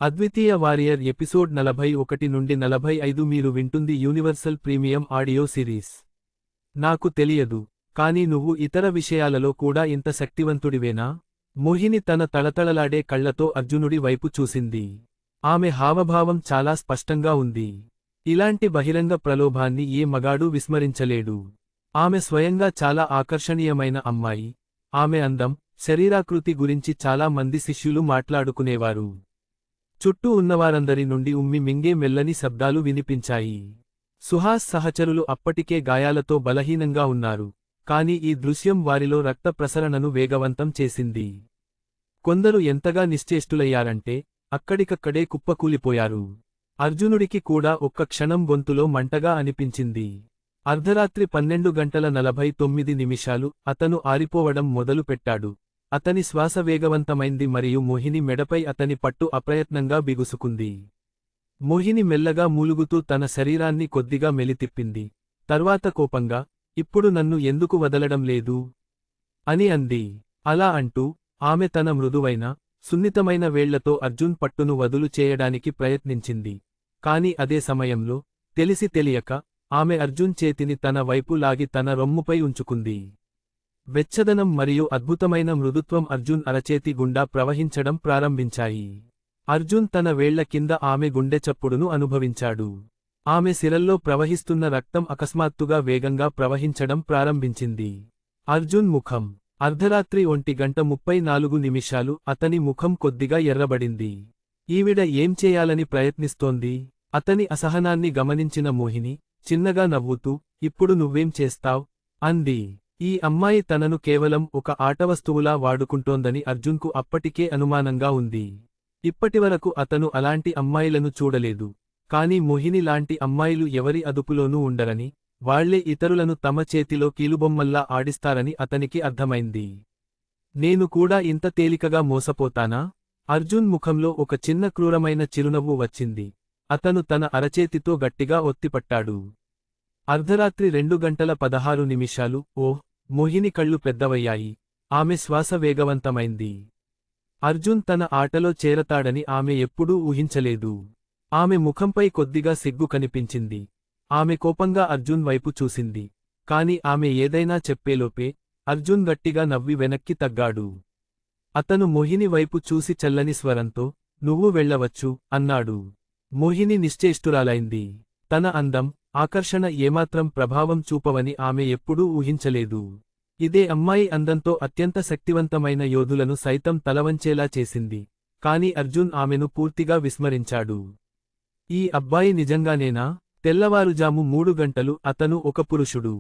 అద్వితీయ warrior episode 41 నుండి 45 మీరు వింటుంది యూనివర్సల్ ప్రీమియం ఆడియో సిరీస్. నాకు తెలియదు, కానీ నువ్వు ఇతర విషయాలలో కూడా ఇంత శక్తివంతుడివేనా? మోహిని తన తళతళలాడే కళ్లతో అర్జునుడి వైపు చూసింది. ఆమె హావభావం చాలా స్పష్టంగా ఉంది. ఇలాంటి బహిరంగ ప్రలోభాన్ని ఏ మగాడూ విస్మరించలేడు. ఆమె స్వయంగా చాలా ఆకర్షణీయమైన అమ్మాయి. ఆమె అందం, శరీరాకృతి గురించి చాలా మంది శిష్యులు మాట్లాడుకునేవారు. చుట్టూ ఉన్నవారందరి నుండి ఉమ్మి మింగే మెల్లని శబ్దాలు వినిపించాయి. సుహాస్ సహచరులు అప్పటికే గాయాలతో బలహీనంగా ఉన్నారు, కాని ఈ దృశ్యం వారిలో రక్త ప్రసరణను వేగవంతం చేసింది. కొందరు ఎంతగా నిశ్చేష్టులయ్యారంటే అక్కడికక్కడే కుప్పకూలిపోయారు. అర్జునుడికి కూడా ఒక్క క్షణం గొంతులో మంటగా అనిపించింది. అర్ధరాత్రి 12:49 అతను ఆరిపోవడం మొదలుపెట్టాడు. అతని శ్వాస వేగవంతమైంది మరియు మోహిని మెడపై అతని పట్టు అప్రయత్నంగా బిగుసుకుంది. మోహిని మెల్లగా మూలుగుతూ తన శరీరాన్ని కొద్దిగా మెలితిప్పింది. తర్వాత కోపంగా, ఇప్పుడు నన్ను ఎందుకు వదలడం లేదు? అని అంది. అలా అంటూ ఆమె తన మృదువైన, సున్నితమైన వేళ్లతో అర్జున్ పట్టును వదులు చేయడానికి ప్రయత్నించింది. కాని అదే సమయంలో, తెలిసి తెలియక, ఆమె అర్జున్ చేతిని తన వైపు లాగి తన రొమ్ముపై ఉంచుకుంది. వెచ్చదనం మరియు అద్భుతమైన మృదుత్వం అర్జున్ అరచేతి గుండా ప్రవహించడం ప్రారంభించాయి. అర్జున్ తన వేళ్ల కింద ఆమె గుండె చప్పుడును అనుభవించాడు. ఆమె సిరల్లో ప్రవహిస్తున్న రక్తం అకస్మాత్తుగా వేగంగా ప్రవహించడం ప్రారంభించింది. అర్జున్ ముఖం. అర్ధరాత్రి 1:34 అతని ముఖం కొద్దిగా ఎర్రబడింది. ఈవిడ ఏం చేయాలని ప్రయత్నిస్తోంది? అతని అసహనాన్ని గమనించిన మోహిని, చిన్నగా నవ్వుతూ, ఇప్పుడు నువ్వేం చేస్తావ్? అంది. ఈ అమ్మాయి తనను కేవలం ఒక ఆటవస్తువులా వాడుకుంటోందని అర్జున్కు అప్పటికే అనుమానంగా ఉంది. ఇప్పటివరకు అతను అలాంటి అమ్మాయిలను చూడలేదు. కాని మోహిని లాంటి అమ్మాయిలు ఎవరి అదుపులోనూ ఉండరని, వాళ్లే ఇతరులను తమ చేతిలో కీలుబొమ్మల్లా ఆడిస్తారని అతనికి అర్థమైంది. నేను కూడా ఇంత తేలికగా మోసపోతానా? అర్జున్ ముఖంలో ఒక చిన్న క్రూరమైన చిరునవ్వు వచ్చింది. అతను తన అరచేతితో గట్టిగా ఒత్తిపట్టాడు. అర్ధరాత్రి 2:16 ఓహ్! మోహిని కళ్ళు పెద్దవయ్యాయి. ఆమె శ్వాస వేగవంతమైంది. అర్జున్ తన ఆటలో చేరతాడని ఆమె ఎప్పుడూ ఊహించలేదు. ఆమె ముఖంపై కొద్దిగా సిగ్గు కనిపించింది. ఆమె కోపంగా అర్జున్ వైపు చూసింది. కాని ఆమె ఏదైనా చెప్పేలోపే, అర్జున్ గట్టిగా నవ్వి వెనక్కి తగ్గాడు. అతను మోహిని వైపు చూసి చల్లని స్వరంతో, నువ్వు వెళ్ళవచ్చు, అన్నాడు. మోహిని నిశ్చేష్టురాలైంది. తన అందం, ఆకర్షణ ఏమాత్రం ప్రభావం చూపవని ఆమె ఎప్పుడూ ఊహించలేదు. ఇదే అమ్మాయి అందంతో అత్యంత శక్తివంతమైన యోధులను సైతం తలవంచేలా చేసింది. కాని అర్జున్ ఆమెను పూర్తిగా విస్మరించాడు. ఈ అబ్బాయి నిజంగానేనా? తెల్లవారుజాము 3 గంటలు అతను ఒక పురుషుడు.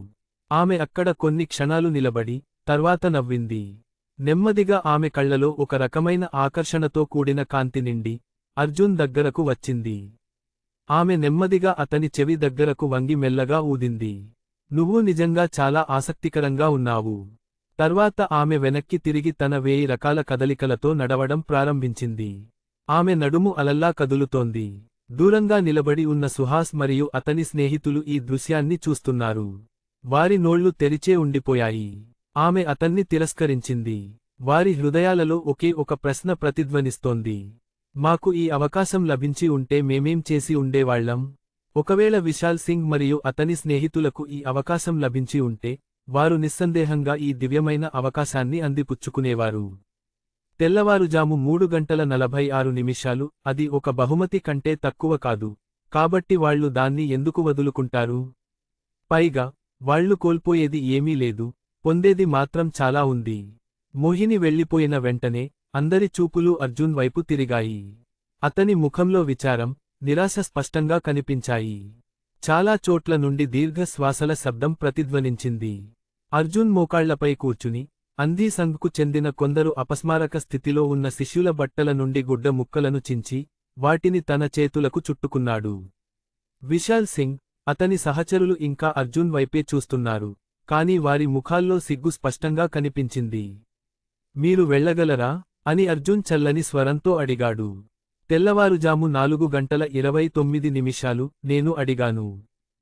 ఆమె అక్కడ కొన్ని క్షణాలు నిలబడి, తర్వాత నవ్వింది. నెమ్మదిగా ఆమె కళ్లలో ఒక రకమైన ఆకర్షణతో కూడిన కాంతి నిండి, అర్జున్ దగ్గరకు వచ్చింది. ఆమె నెమ్మదిగా అతని చెవి దగ్గరకు వంగి మెల్లగా ఊదింది. నువ్వు నిజంగా చాలా ఆసక్తికరంగా ఉన్నావు. తర్వాత ఆమె వెనక్కి తిరిగి తన 1000 రకాల కదలికలతో నడవడం ప్రారంభించింది. ఆమె నడుము అలల్లా కదులుతోంది. దూరంగా నిలబడి ఉన్న సుహాస్ మరియు అతని స్నేహితులు ఈ దృశ్యాన్ని చూస్తున్నారు. వారి నోళ్లు తెరిచే ఉండిపోయాయి. ఆమె అతన్ని తిరస్కరించింది. వారి హృదయాలలో ఒకే ఒక ప్రశ్న ప్రతిధ్వనిస్తోంది. మాకు ఈ అవకాశం లభించి ఉంటే మేమేం చేసి ఉండేవాళ్లం? ఒకవేళ విశాల్ సింగ్ మరియు అతని స్నేహితులకు ఈ అవకాశం లభించి ఉంటే, వారు నిస్సందేహంగా ఈ దివ్యమైన అవకాశాన్ని అందిపుచ్చుకునేవారు. తెల్లవారుజాము 3:46 అది ఒక బహుమతి కంటే తక్కువ కాదు. కాబట్టి వాళ్లు దాన్ని ఎందుకు వదులుకుంటారు? పైగా, వాళ్లు కోల్పోయేది ఏమీ లేదు, పొందేది మాత్రం చాలా ఉంది. మోహిని వెళ్ళిపోయిన వెంటనే, అందరి చూపులు అర్జున్ వైపు తిరిగాయి. అతని ముఖంలో విచారం, నిరాశ స్పష్టంగా కనిపించాయి. చాలా చోట్ల నుండి దీర్ఘ శ్వాసల శబ్దం ప్రతిధ్వనించింది. అర్జున్ మోకాళ్లపై కూర్చుని, అంధీ సంఘ్కు చెందిన కొందరు అపస్మారక స్థితిలో ఉన్న శిష్యుల బట్టల నుండి గుడ్డ ముక్కలను చించి, వాటిని తన చేతులకు చుట్టుకున్నాడు. విశాల్ సింగ్, అతని సహచరులు ఇంకా అర్జున్ వైపే చూస్తున్నారు. కాని వారి ముఖాల్లో సిగ్గు స్పష్టంగా కనిపించింది. మీరు వెళ్ళగలరా? అని అర్జున్ చల్లని స్వరంతో అడిగాడు. తెల్లవారుజాము 4:29 నేను అడిగాను.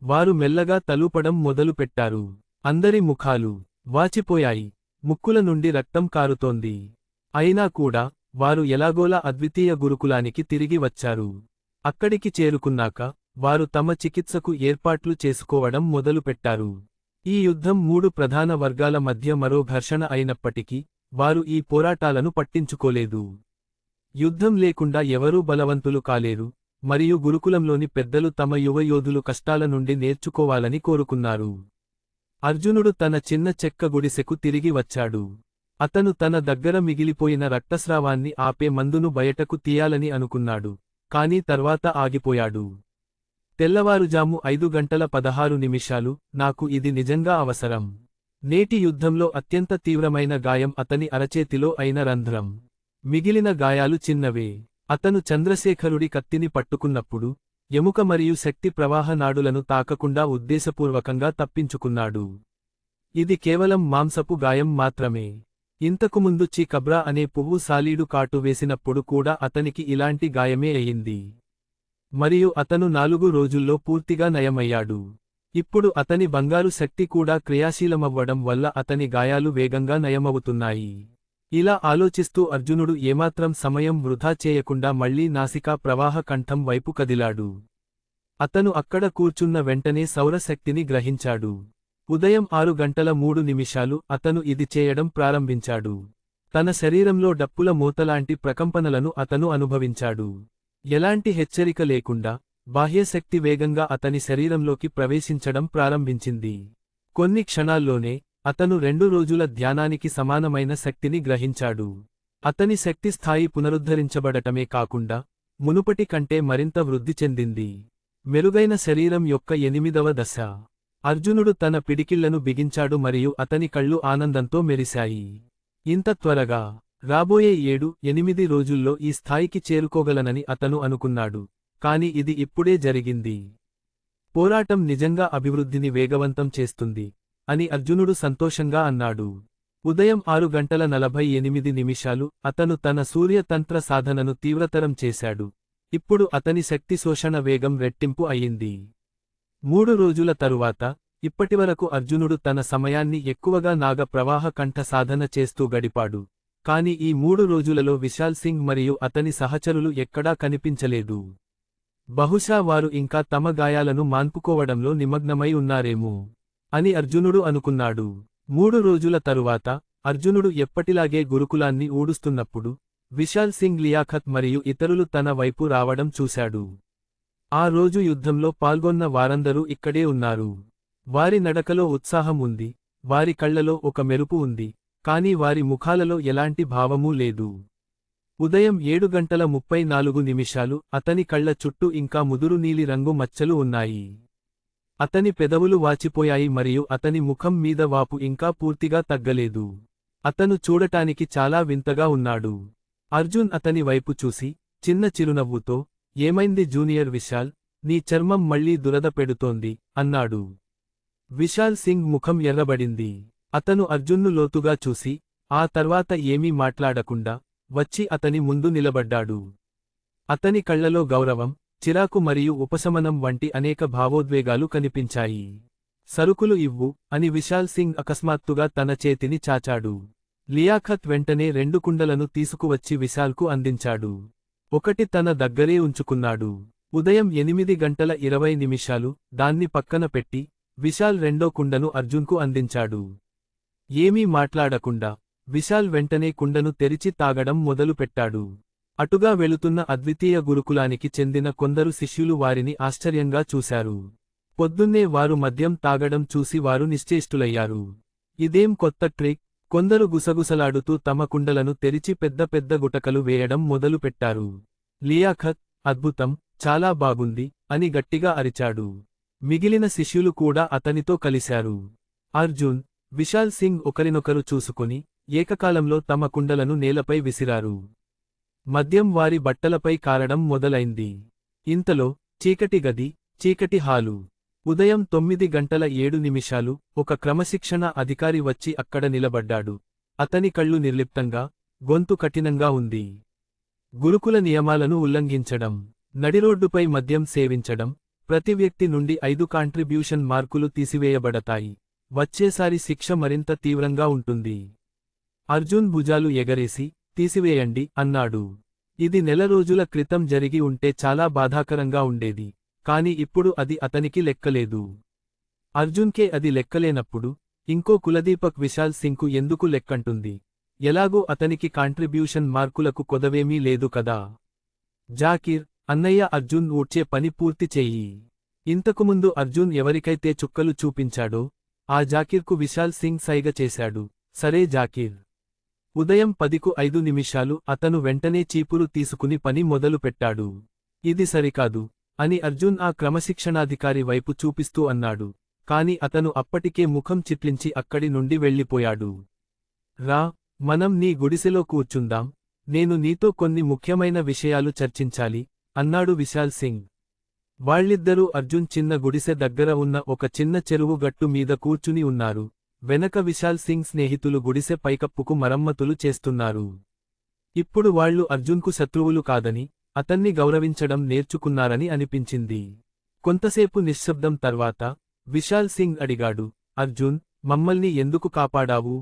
వారు మెల్లగా తలూపడం మొదలుపెట్టారు. అందరి ముఖాలు వాచిపోయాయి. ముక్కుల నుండి రక్తం కారుతోంది. అయినా కూడా, వారు ఎలాగోలా అద్వితీయ గురుకులానికి తిరిగి వచ్చారు. అక్కడికి చేరుకున్నాక వారు తమ చికిత్సకు ఏర్పాట్లు చేసుకోవడం మొదలుపెట్టారు. ఈ యుద్ధం 3 ప్రధాన వర్గాల మధ్య మరో ఘర్షణ అయినప్పటికీ వారు ఈ పోరాటాలను పట్టించుకోలేదు. యుద్ధం లేకుండా ఎవరూ బలవంతులు కాలేరు, మరియు గురుకులంలోని పెద్దలు తమ యువ యోధులు కష్టాల నుండి నేర్చుకోవాలని కోరుకున్నారు. అర్జునుడు తన చిన్న చెక్క గుడిసెకు తిరిగి వచ్చాడు. అతను తన దగ్గర మిగిలిపోయిన రక్తస్రావాన్ని ఆపే మందును బయటకు తీయాలని అనుకున్నాడు, కానీ తర్వాత ఆగిపోయాడు. తెల్లవారుజాము 5:16 నాకు ఇది నిజంగా అవసరం. నేటి యుద్ధంలో అత్యంత తీవ్రమైన గాయం అతని అరచేతిలో అయిన రంధ్రం. మిగిలిన గాయాలు చిన్నవే. అతను చంద్రశేఖరుడి కత్తిని పట్టుకున్నప్పుడు ఎముక మరియు శక్తి ప్రవాహ నాడులను తాకకుండా ఉద్దేశపూర్వకంగా తప్పించుకున్నాడు. ఇది కేవలం మాంసపు గాయం మాత్రమే. ఇంతకుముందు కబ్రా అనే పువ్వు సాలీడు కాటు వేసినప్పుడు కూడా అతనికి ఇలాంటి గాయమే అయింది. మరియు అతను 4 రోజుల్లో పూర్తిగా నయమయ్యాడు. ఇప్పుడు అతని బంగారు శక్తి కూడా క్రియాశీలమవ్వడం వల్ల అతని గాయాలు వేగంగా నయమవుతున్నాయి. ఇలా ఆలోచిస్తూ అర్జునుడు ఏమాత్రం సమయం వృధా చేయకుండా మళ్లీ నాసికా ప్రవాహ కంఠం వైపు కదిలాడు. అతను అక్కడ కూర్చున్న వెంటనే సౌరశక్తిని గ్రహించాడు. ఉదయం 6:03 అతను ఇది చేయడం ప్రారంభించాడు. తన శరీరంలో డప్పుల మోతలాంటి ప్రకంపనలను అతను అనుభవించాడు. ఎలాంటి హెచ్చరిక లేకుండా బాహ్యశక్తి వేగంగా అతని శరీరంలోకి ప్రవేశించడం ప్రారంభించింది. కొన్ని క్షణాల్లోనే అతను 2 రోజుల ధ్యానానికి సమానమైన శక్తిని గ్రహించాడు. అతని శక్తి స్థాయి పునరుద్ధరించబడటమే కాకుండా మునుపటి కంటే మరింత వృద్ధి చెందింది. మెరుగైన శరీరం యొక్క 8వ దశ. అర్జునుడు తన పిడికిళ్లను బిగించాడు మరియు అతని కళ్ళు ఆనందంతో మెరిశాయి. ఇంత త్వరగా రాబోయే 7-8 రోజుల్లో ఈ స్థాయికి చేరుకోగలనని అతను అనుకున్నాడు, కాని ఇది ఇప్పుడే జరిగింది. పోరాటం నిజంగా అభివృద్ధిని వేగవంతం చేస్తుంది అని అర్జునుడు సంతోషంగా అన్నాడు. ఉదయం 6:48 అతను తన సూర్యతంత్ర సాధనను తీవ్రతరం చేశాడు. ఇప్పుడు అతని శక్తి శోషణ వేగం రెట్టింపు అయింది. 3 రోజుల తరువాత ఇప్పటివరకు అర్జునుడు తన సమయాన్ని ఎక్కువగా నాగ ప్రవాహ కంఠ సాధన చేస్తూ గడిపాడు, కాని ఈ 3 రోజులలో విశాల్ సింగ్ మరియు అతని సహచరులు ఎక్కడా కనిపించలేదు. బహుశా వారు ఇంకా తమ గాయాలను మాన్పుకోవడంలో నిమగ్నమై ఉన్నారేమో అని అర్జునుడు అనుకున్నాడు. 3 రోజుల తరువాత అర్జునుడు ఎప్పటిలాగే గురుకులాన్ని ఊడుస్తున్నప్పుడు విశాల్ సింగ్, లియాఖత్ మరియు ఇతరులు తన వైపు రావడం చూశాడు. ఆ రోజు యుద్ధంలో పాల్గొన్న వారందరూ ఇక్కడే ఉన్నారు. వారి నడకలో ఉత్సాహం ఉంది, వారి కళ్లలో ఒక మెరుపు ఉంది, కాని వారి ముఖాలలో ఎలాంటి భావమూ లేదు. ఉదయం 7:34 అతని కళ్ల చుట్టూ ఇంకా ముదురు నీలి రంగు మచ్చలు ఉన్నాయి. అతని పెదవులు వాచిపోయాయి మరియు అతని ముఖం మీద వాపు ఇంకా పూర్తిగా తగ్గలేదు. అతను చూడటానికి చాలా వింతగా ఉన్నాడు. అర్జున్ అతని వైపు చూసి చిన్న చిరునవ్వుతో, ఏమైంది జూనియర్ విశాల్, నీ చర్మం మళ్లీ దురద పెడుతోంది అన్నాడు. విశాల్ సింగ్ ముఖం ఎర్రబడింది. అతను అర్జున్ను లోతుగా చూసి ఆ తర్వాత ఏమీ మాట్లాడకుండా వచ్చి అతని ముందు నిలబడ్డాడు. అతని కళ్లలో గౌరవం, చిరాకు మరియు ఉపశమనం వంటి అనేక భావోద్వేగాలు కనిపించాయి. సరుకులు ఇవ్వు అని విశాల్ సింగ్ అకస్మాత్తుగా తన చేతిని చాచాడు. లియాఖత్ వెంటనే 2 కుండలను తీసుకువచ్చి విశాల్కు అందించాడు. ఒకటి తన దగ్గరే ఉంచుకున్నాడు. ఉదయం 8:20 దాన్ని పక్కన పెట్టి విశాల్ 2వ కుండను అర్జున్కు అందించాడు. ఏమీ మాట్లాడకుండా విశాల్ వెంటనే కుండను తెరిచి తాగడం మొదలుపెట్టాడు. అటుగా వెళుతున్న అద్వితీయ గురుకులానికి చెందిన కొందరు శిష్యులు వారిని ఆశ్చర్యంగా చూశారు. పొద్దున్నే వారు మద్యం తాగడం చూసి వారు నిశ్చేష్టులయ్యారు. ఇదేం కొత్త ట్రిక్? కొందరు గుసగుసలాడుతూ తమ కుండలను తెరిచి పెద్ద పెద్ద గుటకలు వేయడం మొదలుపెట్టారు. లియాఖత్, అద్భుతం, చాలా బాగుంది అని గట్టిగా అరిచాడు. మిగిలిన శిష్యులు కూడా అతనితో కలిశారు. అర్జున్, విశాల్ సింగ్ ఒకరినొకరు చూసుకొని ఏకకాలంలో తమ కుండలను నేలపై విసిరారు. మద్యం వారి బట్టలపై కారడం మొదలైంది. ఇంతలో చీకటి గది, చీకటి హాలు. ఉదయం 9:07 ఒక క్రమశిక్షణ అధికారి వచ్చి అక్కడ నిలబడ్డాడు. అతని కళ్ళు నిర్లిప్తంగా, గొంతు కఠినంగా ఉంది. గురుకుల నియమాలను ఉల్లంఘించడం, నడిరోడ్డుపై మద్యం సేవించడం, ప్రతి వ్యక్తి నుండి 5 కాంట్రిబ్యూషన్ మార్కులు తీసివేయబడతాయి. వచ్చేసారి శిక్ష మరింత తీవ్రంగా ఉంటుంది. అర్జున్ భుజాలు ఎగరేసి తీసివేయండి అన్నాడు. ఇది నెల రోజుల క్రితం జరిగి ఉంటే చాలా బాధాకరంగా ఉండేది. కాని ఇప్పుడు అది అతనికి లెక్కలేదు. అర్జున్కే అది లెక్కలేనప్పుడు ఇంకో కులదీపక్ విశాల్ సింగ్కు ఎందుకు లెక్కంటుంది? ఎలాగూ అతనికి కాంట్రిబ్యూషన్ మార్కులకు కొదవేమీ లేదు కదా. జాకీర్, అన్నయ్య అర్జున్ ఊడ్చే పని పూర్తి చెయ్యి. ఇంతకుముందు అర్జున్ ఎవరికైతే చుక్కలు చూపించాడో ఆ జాకీర్కు విశాల్ సింగ్ సైగ చేశాడు. సరే జాకీర్. ఉదయం 10:05 అతను వెంటనే చీపురు తీసుకుని పని మొదలుపెట్టాడు. ఇది సరికాదు అని అర్జున్ ఆ క్రమశిక్షణాధికారి వైపు చూపిస్తూ అన్నాడు. కాని అతను అప్పటికే ముఖం చిట్లించి అక్కడి నుండి వెళ్ళిపోయాడు. రా, మనం నీ గుడిసెలో కూర్చుందాం, నేను నీతో కొన్ని ముఖ్యమైన విషయాలు చర్చించాలి అన్నాడు విశాల్ సింగ్. వాళ్ళిద్దరూ అర్జున్ చిన్న గుడిసె దగ్గర ఉన్న ఒక చిన్న చెరువు గట్టు మీద కూర్చుని ఉన్నారు. వెనక విశాల్ సింగ్ స్నేహితులు గుడిసె పైకప్పుకు మరమ్మతులు చేస్తున్నారు. ఇప్పుడు వాళ్లు అర్జున్కు శత్రువులు కాదని అతన్ని గౌరవించడం నేర్చుకున్నారని అనిపించింది. కొంతసేపు నిశ్శబ్దం తర్వాత విశాల్ సింగ్ అడిగాడు, అర్జున్, మమ్మల్ని ఎందుకు కాపాడావు?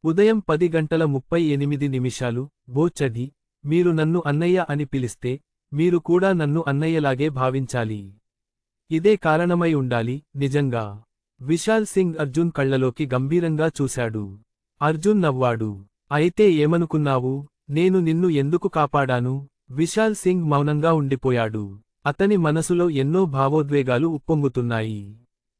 ఉదయం 10:38 బోచడి, మీరు నన్ను అన్నయ్య అని పిలిస్తే మీరు కూడా నన్ను అన్నయ్యలాగే భావించాలి. ఇదే కారణమై ఉండాలి. నిజంగా? విశాల్ సింగ్ అర్జున్ కళ్లలోకి గంభీరంగా చూశాడు. అర్జున్ నవ్వాడు. అయితే ఏమనుకున్నావు? నేను నిన్ను ఎందుకు కాపాడాను? విశాల్ సింగ్ మౌనంగా ఉండిపోయాడు. అతని మనసులో ఎన్నో భావోద్వేగాలు ఉప్పొంగుతున్నాయి.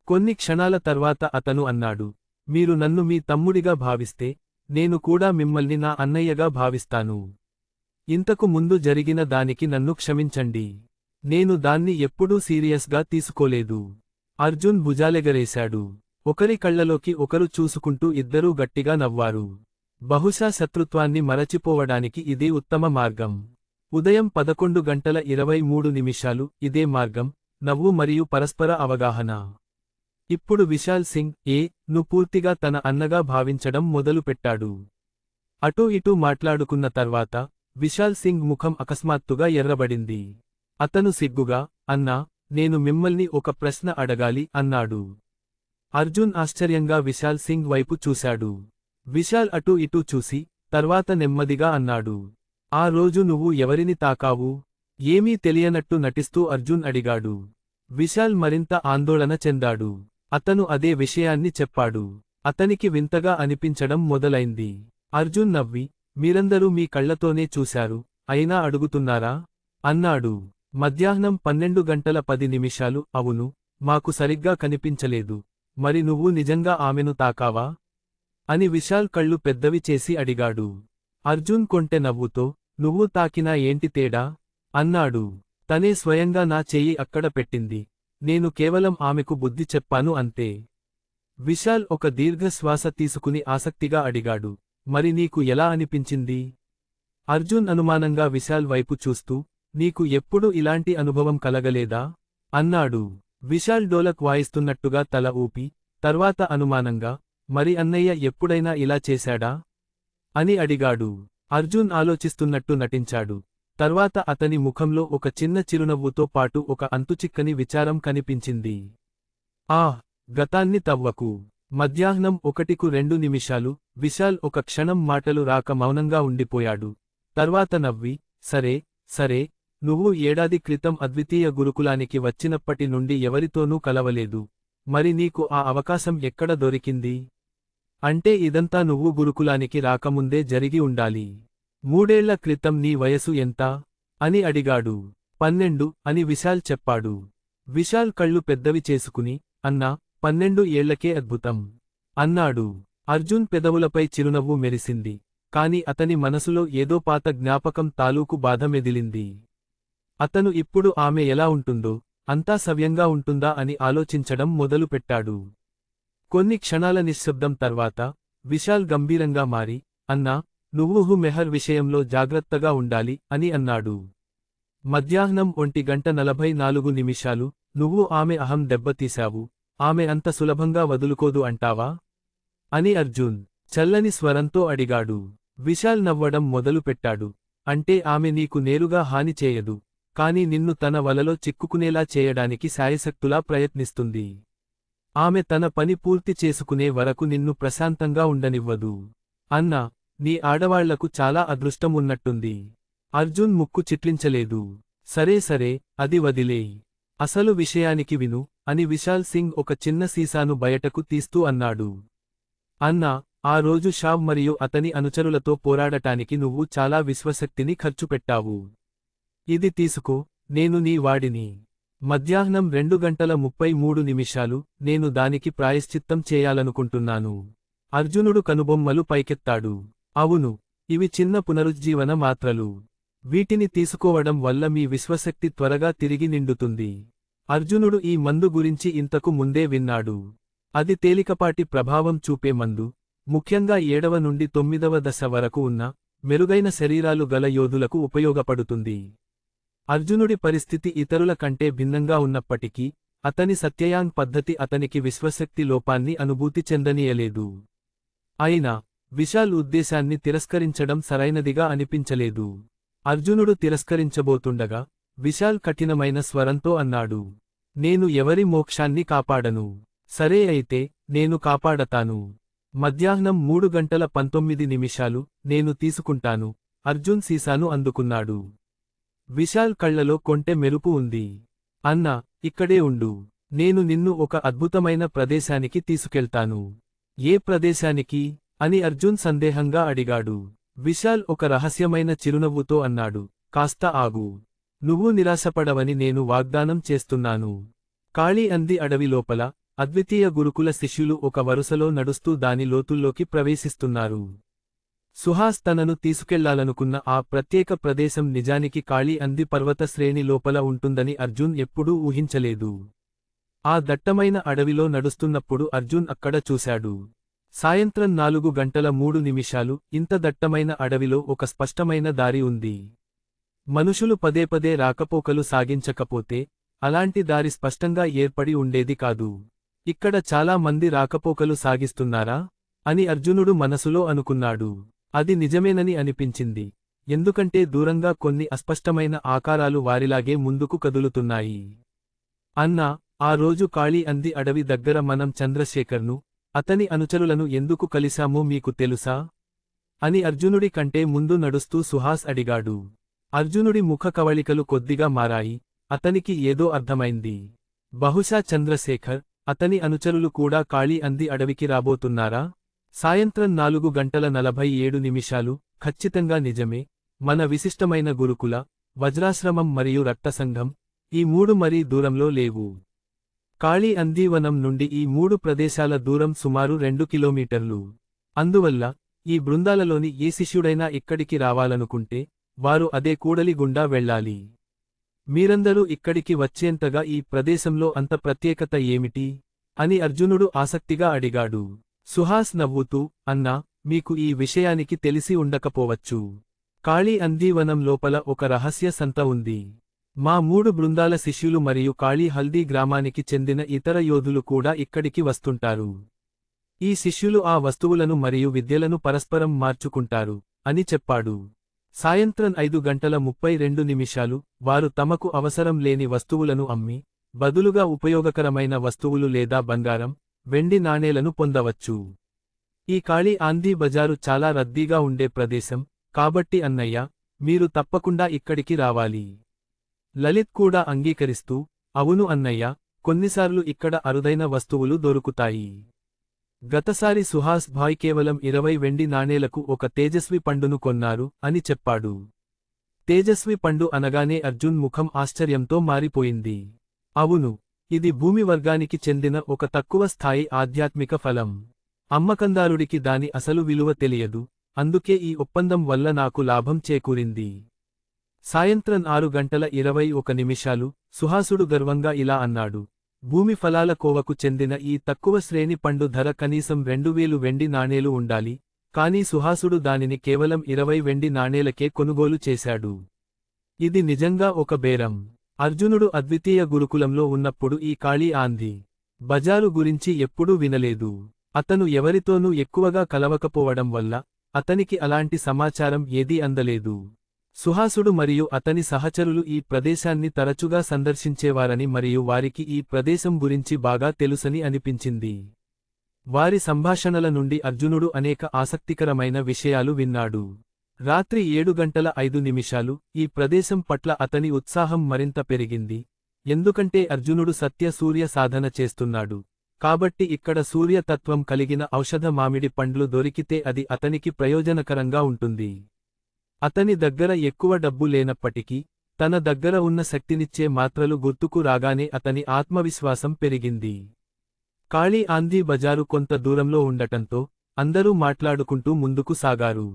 కొన్ని క్షణాల తర్వాత అతను అన్నాడు, మీరు నన్ను మీ తమ్ముడిగా భావిస్తే నేను కూడా మిమ్మల్ని నా అన్నయ్యగా భావిస్తాను. ఇంతకు ముందు జరిగిన దానికి నన్ను క్షమించండి. నేను దాన్ని ఎప్పుడూ సీరియస్గా తీసుకోలేదు. అర్జున్ భుజాలెగరేశాడు. ఒకరి కళ్లలోకి ఒకరు చూసుకుంటూ ఇద్దరూ గట్టిగా నవ్వారు. బహుశా శత్రుత్వాన్ని మరచిపోవడానికి ఇదే ఉత్తమ మార్గం. ఉదయం 11:23 ఇదే మార్గం, నవ్వు మరియు పరస్పర అవగాహన. ఇప్పుడు విశాల్ సింగ్ ను పూర్తిగా తన అన్నగా భావించడం మొదలుపెట్టాడు. అటూ ఇటూ మాట్లాడుకున్న తర్వాత విశాల్ సింగ్ ముఖం అకస్మాత్తుగా ఎర్రబడింది. అతను సిగ్గుగా, అన్నా, నేను మిమ్మల్ని ఒక ప్రశ్న అడగాలి అన్నాడు. అర్జున్ ఆశ్చర్యంగా విశాల్ సింగ్ వైపు చూశాడు. విశాల్ అటూ ఇటూ చూసి తర్వాత నెమ్మదిగా అన్నాడు, ఆ రోజు నువ్వు ఎవరిని తాకావు? ఏమీ తెలియనట్టు నటిస్తూ అర్జున్ అడిగాడు. విశాల్ మరింత ఆందోళన చెందాడు. అతను అదే విషయాన్ని చెప్పాడు. అతనికి వింతగా అనిపించడం మొదలైంది. అర్జున్ నవ్వి, మీరందరూ మీ కళ్లతోనే చూశారు, అయినా అడుగుతున్నారా? అన్నాడు. మధ్యాహ్నం 12:10 అవును, మాకు సరిగ్గా కనిపించలేదు. మరి నువ్వు నిజంగా ఆమెను తాకావా? అని విశాల్ కళ్ళు పెద్దవి చేసి అడిగాడు. అర్జున్ కొంటె నవ్వుతో, నువ్వు తాకినా ఏంటి తేడా? అన్నాడు. తనే స్వయంగా నా చెయ్యి అక్కడ పెట్టింది. నేను కేవలం ఆమెకు బుద్ధి చెప్పాను అంతే. విశాల్ ఒక దీర్ఘశ్వాస తీసుకుని ఆసక్తిగా అడిగాడు, మరి నీకు ఎలా అనిపించింది? అర్జున్ అనుమానంగా విశాల్ వైపు చూస్తూ, నీకు ఎప్పుడు ఇలాంటి అనుభవం కలగలేదా? అన్నాడు. విశాల్ డోలక్ వాయిస్తున్నట్టుగా తల ఊపి, తర్వాత అనుమానంగా, మరి అన్నయ్య ఎప్పుడైనా ఇలా చేశాడా? అని అడిగాడు. అర్జున్ ఆలోచిస్తున్నట్టు నటించాడు. తర్వాత అతని ముఖంలో ఒక చిన్న చిరునవ్వుతో పాటు ఒక అంతుచిక్కని విచారం కనిపించింది. గతాన్ని తవ్వకు. మధ్యాహ్నం 1:02 విశాల్ ఒక క్షణం మాటలు రాక మౌనంగా ఉండిపోయాడు. తర్వాత నవ్వి, సరే సరే, నువ్వు ఏడాది క్రితం అద్వితీయ గురుకులానికి వచ్చినప్పటి నుండి ఎవరితోనూ కలవలేదు. మరి నీకు ఆ అవకాశం ఎక్కడ దొరికింది? అంటే ఇదంతా నువ్వు గురుకులానికి రాకముందే జరిగి ఉండాలి. 3 ఏళ్ల క్రితం నీ వయసు ఎంత? అని అడిగాడు. 12 అని విశాల్ చెప్పాడు. విశాల్ కళ్ళు పెద్దవి చేసుకుని, అన్నా, 12 ఏళ్లకే అద్భుతం అన్నాడు. అర్జున్ పెదవులపై చిరునవ్వు మెరిసింది. కాని అతని మనసులో ఏదో పాత జ్ఞాపకం తాలూకు బాధ మెదిలింది. అతను ఇప్పుడు ఆమె ఎలా ఉంటుందో, అంతా సవ్యంగా ఉంటుందా అని ఆలోచించడం మొదలుపెట్టాడు. కొన్ని క్షణాల నిశ్శబ్దం తర్వాత విశాల్ గంభీరంగా మారి, అన్నా, నువ్వు మెహర్ విషయంలో జాగ్రత్తగా ఉండాలి అని అన్నాడు. మధ్యాహ్నం 1:44 నువ్వు ఆమె అహం దెబ్బతీశావు. ఆమె అంత సులభంగా వదులుకోదు అంటావా? అని అర్జున్ చల్లని స్వరంతో అడిగాడు. విశాల్ నవ్వడం మొదలుపెట్టాడు. అంటే ఆమె నీకు నేరుగా హాని చేయదు, కాని నిన్ను తన వలలో చిక్కుకునేలా చేయడానికి శాయశక్తులా ప్రయత్నిస్తుంది. ఆమె తన పని పూర్తి చేసుకునే వరకు నిన్ను ప్రశాంతంగా ఉండనివ్వదు. అన్నా, నీ ఆడవాళ్లకు చాలా అదృష్టం ఉన్నట్టుంది. అర్జున్ ముక్కు చిట్లించలేదు. సరే సరే, అది వదిలేయ్. అసలు విషయానికి విను, అని విశాల్ సింగ్ ఒక చిన్న సీసాను బయటకు తీస్తూ అన్నాడు. అన్నా, ఆ రోజు షావ్ మరియు అతని అనుచరులతో పోరాడటానికి నువ్వు చాలా విశ్వశక్తిని ఖర్చుపెట్టావు. ఇది తీసుకో, నేను నీ వాడిని. మధ్యాహ్నం 2:33 నేను దానికి ప్రాయశ్చిత్తం చేయాలనుకుంటున్నాను. అర్జునుడు కనుబొమ్మలు పైకెత్తాడు. అవును, ఇవి చిన్న పునరుజ్జీవన మాత్రలు. వీటిని తీసుకోవడం వల్ల మీ విశ్వశక్తి త్వరగా తిరిగి నిండుతుంది. అర్జునుడు ఈ మందు గురించి ఇంతకు ముందే విన్నాడు. అది తేలికపాటి ప్రభావం చూపే మందు, ముఖ్యంగా 7వ నుండి 9వ దశ వరకు ఉన్న మెరుగైన శరీరాలు గల యోధులకు ఉపయోగపడుతుంది. అర్జునుడి పరిస్థితి ఇతరుల కంటే భిన్నంగా ఉన్నప్పటికీ, అతని సత్యయాంగ్ పద్ధతి అతనికి విశ్వశక్తి లోపాన్ని అనుభూతి చెందనీయలేదు. అయినా, విశాల్ ఉద్దేశాన్ని తిరస్కరించడం సరైనదిగా అనిపించలేదు. అర్జునుడు తిరస్కరించబోతుండగా, విశాల్ కఠినమైన స్వరంతో అన్నాడు. నేను ఎవరి మోక్షాన్ని కాపాడను. సరే అయితే, నేను కాపాడతాను. మధ్యాహ్నం 3:19 నేను తీసుకుంటాను. అర్జున్ సీసాను అందుకున్నాడు. విశాల్ కళ్లలో కొంటె మెరుపు ఉంది. అన్నా, ఇక్కడే ఉండు. నేను నిన్ను ఒక అద్భుతమైన ప్రదేశానికి తీసుకెళ్తాను. ఏ ప్రదేశానికి? అని అర్జున్ సందేహంగా అడిగాడు. విశాల్ ఒక రహస్యమైన చిరునవ్వుతో అన్నాడు. కాస్త ఆగు. నువ్వు నిరాశపడవని నేను వాగ్దానం చేస్తున్నాను. కాళీ అంది అడవి లోపల, అద్వితీయ గురుకుల శిష్యులు ఒక వరుసలో నడుస్తూ దాని లోతుల్లోకి ప్రవేశిస్తున్నారు. సుహాస్ తనను తీసుకెళ్లాలనుకున్న ఆ ప్రత్యేక ప్రదేశం నిజానికి కాళీ అంది పర్వత శ్రేణి లోపల ఉంటుందని అర్జున్ ఎప్పుడూ ఊహించలేదు. ఆ దట్టమైన అడవిలో నడుస్తున్నప్పుడు అర్జున్ అక్కడ చూశాడు. సాయంత్రం 4:03 ఇంత దట్టమైన అడవిలో ఒక స్పష్టమైన దారి ఉంది. మనుషులు పదేపదే రాకపోకలు సాగించకపోతే, అలాంటి దారి స్పష్టంగా ఏర్పడి ఉండేది కాదు. ఇక్కడ చాలా మంది రాకపోకలు సాగిస్తున్నారా? అని అర్జునుడు మనసులో అనుకున్నాడు. అది నిజమేనని అనిపించింది. ఎందుకంటే దూరంగా కొన్ని అస్పష్టమైన ఆకారాలు వారిలాగే ముందుకు కదులుతున్నాయి. అన్నా, ఆ రోజు కాళీ అంది అడవి దగ్గర మనం చంద్రశేఖర్ను, అతని అనుచరులను ఎందుకు కలిశామో మీకు తెలుసా? అని అర్జునుడి కంటే ముందు నడుస్తూ సుహాస్ అడిగాడు. అర్జునుడి ముఖ కవళికలు కొద్దిగా మారాయి. అతనికి ఏదో అర్థమైంది. బహుశా చంద్రశేఖర్, అతని అనుచరులు కూడా కాళీ అంది అడవికి రాబోతున్నారా? సాయంత్రం 4:47 ఖచ్చితంగా నిజమే. మన విశిష్టమైన గురుకుల, వజ్రాశ్రమం మరియు రక్తసంఘం, ఈ 3 మరీ దూరంలో లేవు. కాళీ అందీవనం నుండి ఈ 3 ప్రదేశాల దూరం సుమారు 2 కిలోమీటర్లు. అందువల్ల, ఈ బృందాలలోని ఏ శిష్యుడైనా ఇక్కడికి రావాలనుకుంటే, వారు అదే కూడలి గుండా వెళ్ళాలి. మీరందరూ ఇక్కడికి వచ్చేంతగా ఈ ప్రదేశంలో అంత ప్రత్యేకత ఏమిటి? అని అర్జునుడు ఆసక్తిగా అడిగాడు. సుహాస్ నవ్వుతూ, అన్నా, మీకు ఈ విషయానికి తెలిసి ఉండకపోవచ్చు. కాళీ అందీవనం లోపల ఒక రహస్య సంత ఉంది. మా 3 బృందాల శిష్యులు మరియు కాళీ హల్దీ గ్రామానికి చెందిన ఇతర యోధులు కూడా ఇక్కడికి వస్తుంటారు. ఈ శిష్యులు ఆ వస్తువులను మరియు విద్యలను పరస్పరం మార్చుకుంటారు, అని చెప్పాడు. సాయంత్రం 5:32 వారు తమకు అవసరం లేని వస్తువులను అమ్మి, బదులుగా ఉపయోగకరమైన వస్తువులు లేదా బంగారం, వెండి నాణేలను పొందవచ్చు. ఈ కాళీ ఆందీ బజారు చాలా రద్దీగా ఉండే ప్రదేశం, కాబట్టి అన్నయ్య, మీరు తప్పకుండా ఇక్కడికి రావాలి. లలిత్ కూడా అంగీకరిస్తూ, అవును అన్నయ్య, కొన్నిసార్లు ఇక్కడ అరుదైన వస్తువులు దొరుకుతాయి. గతసారి సుహాస్ భాయ్ కేవలం 20 వెండి నాణేలకు ఒక తేజస్వి పండును కొన్నారు, అని చెప్పాడు. తేజస్వి పండు అనగానే అర్జున్ ముఖం ఆశ్చర్యంతో మారిపోయింది. అవును, ఇది భూమి వర్గానికి చెందిన ఒక తక్కువ స్థాయి ఆధ్యాత్మిక ఫలం. అమ్మకందారుడికి దాని అసలు విలువ తెలియదు, అందుకే ఈ ఒప్పందం వల్ల నాకు లాభం చేకూరింది. సాయంత్రం 6:21 సుహాసుడు గర్వంగా ఇలా అన్నాడు. భూమి ఫలాల కోవకు చెందిన ఈ తక్కువ శ్రేణి పండు ధర కనీసం 2000 వెండి నాణేలు ఉండాలి, కానీ సుహాసుడు దానిని కేవలం 20 వెండి నాణేలకే కొనుగోలు చేశాడు. ఇది నిజంగా ఒక బేరం. అర్జునుడు అద్వితీయ గురుకులంలో ఉన్నప్పుడు ఈ కాళీ ఆందీ బజారు గురించి ఎప్పుడూ వినలేదు. అతను ఎవరితోనూ ఎక్కువగా కలవకపోవడం వల్ల, అతనికి అలాంటి సమాచారం ఏదీ అందలేదు. సుహాసుడు మరియు అతని సహచరులు ఈ ప్రదేశాన్ని తరచుగా సందర్శించేవారని మరియు వారికి ఈ ప్రదేశం గురించి బాగా తెలుసని అనిపించింది. వారి సంభాషణల నుండి అర్జునుడు అనేక ఆసక్తికరమైన విషయాలు విన్నాడు. రాత్రి 7:05 ఈ ప్రదేశం పట్ల అతని ఉత్సాహం మరింత పెరిగింది, ఎందుకంటే అర్జునుడు సత్య సూర్య సాధన చేస్తున్నాడు. కాబట్టి ఇక్కడ సూర్యతత్వం కలిగిన ఔషధ మామిడి పండ్లు దొరికితే అది అతనికి ప్రయోజనకరంగా ఉంటుంది. అతని దగ్గర ఎక్కువ డబ్బు లేనప్పటికీ, తన దగ్గర ఉన్న శక్తినిచ్చే మాత్రలు గుర్తుకు రాగానే అతని ఆత్మవిశ్వాసం పెరిగింది. కాళీ ఆంధీ బజారు కొంత దూరంలో ఉండటంతో అందరూ మాట్లాడుకుంటూ ముందుకు సాగారు.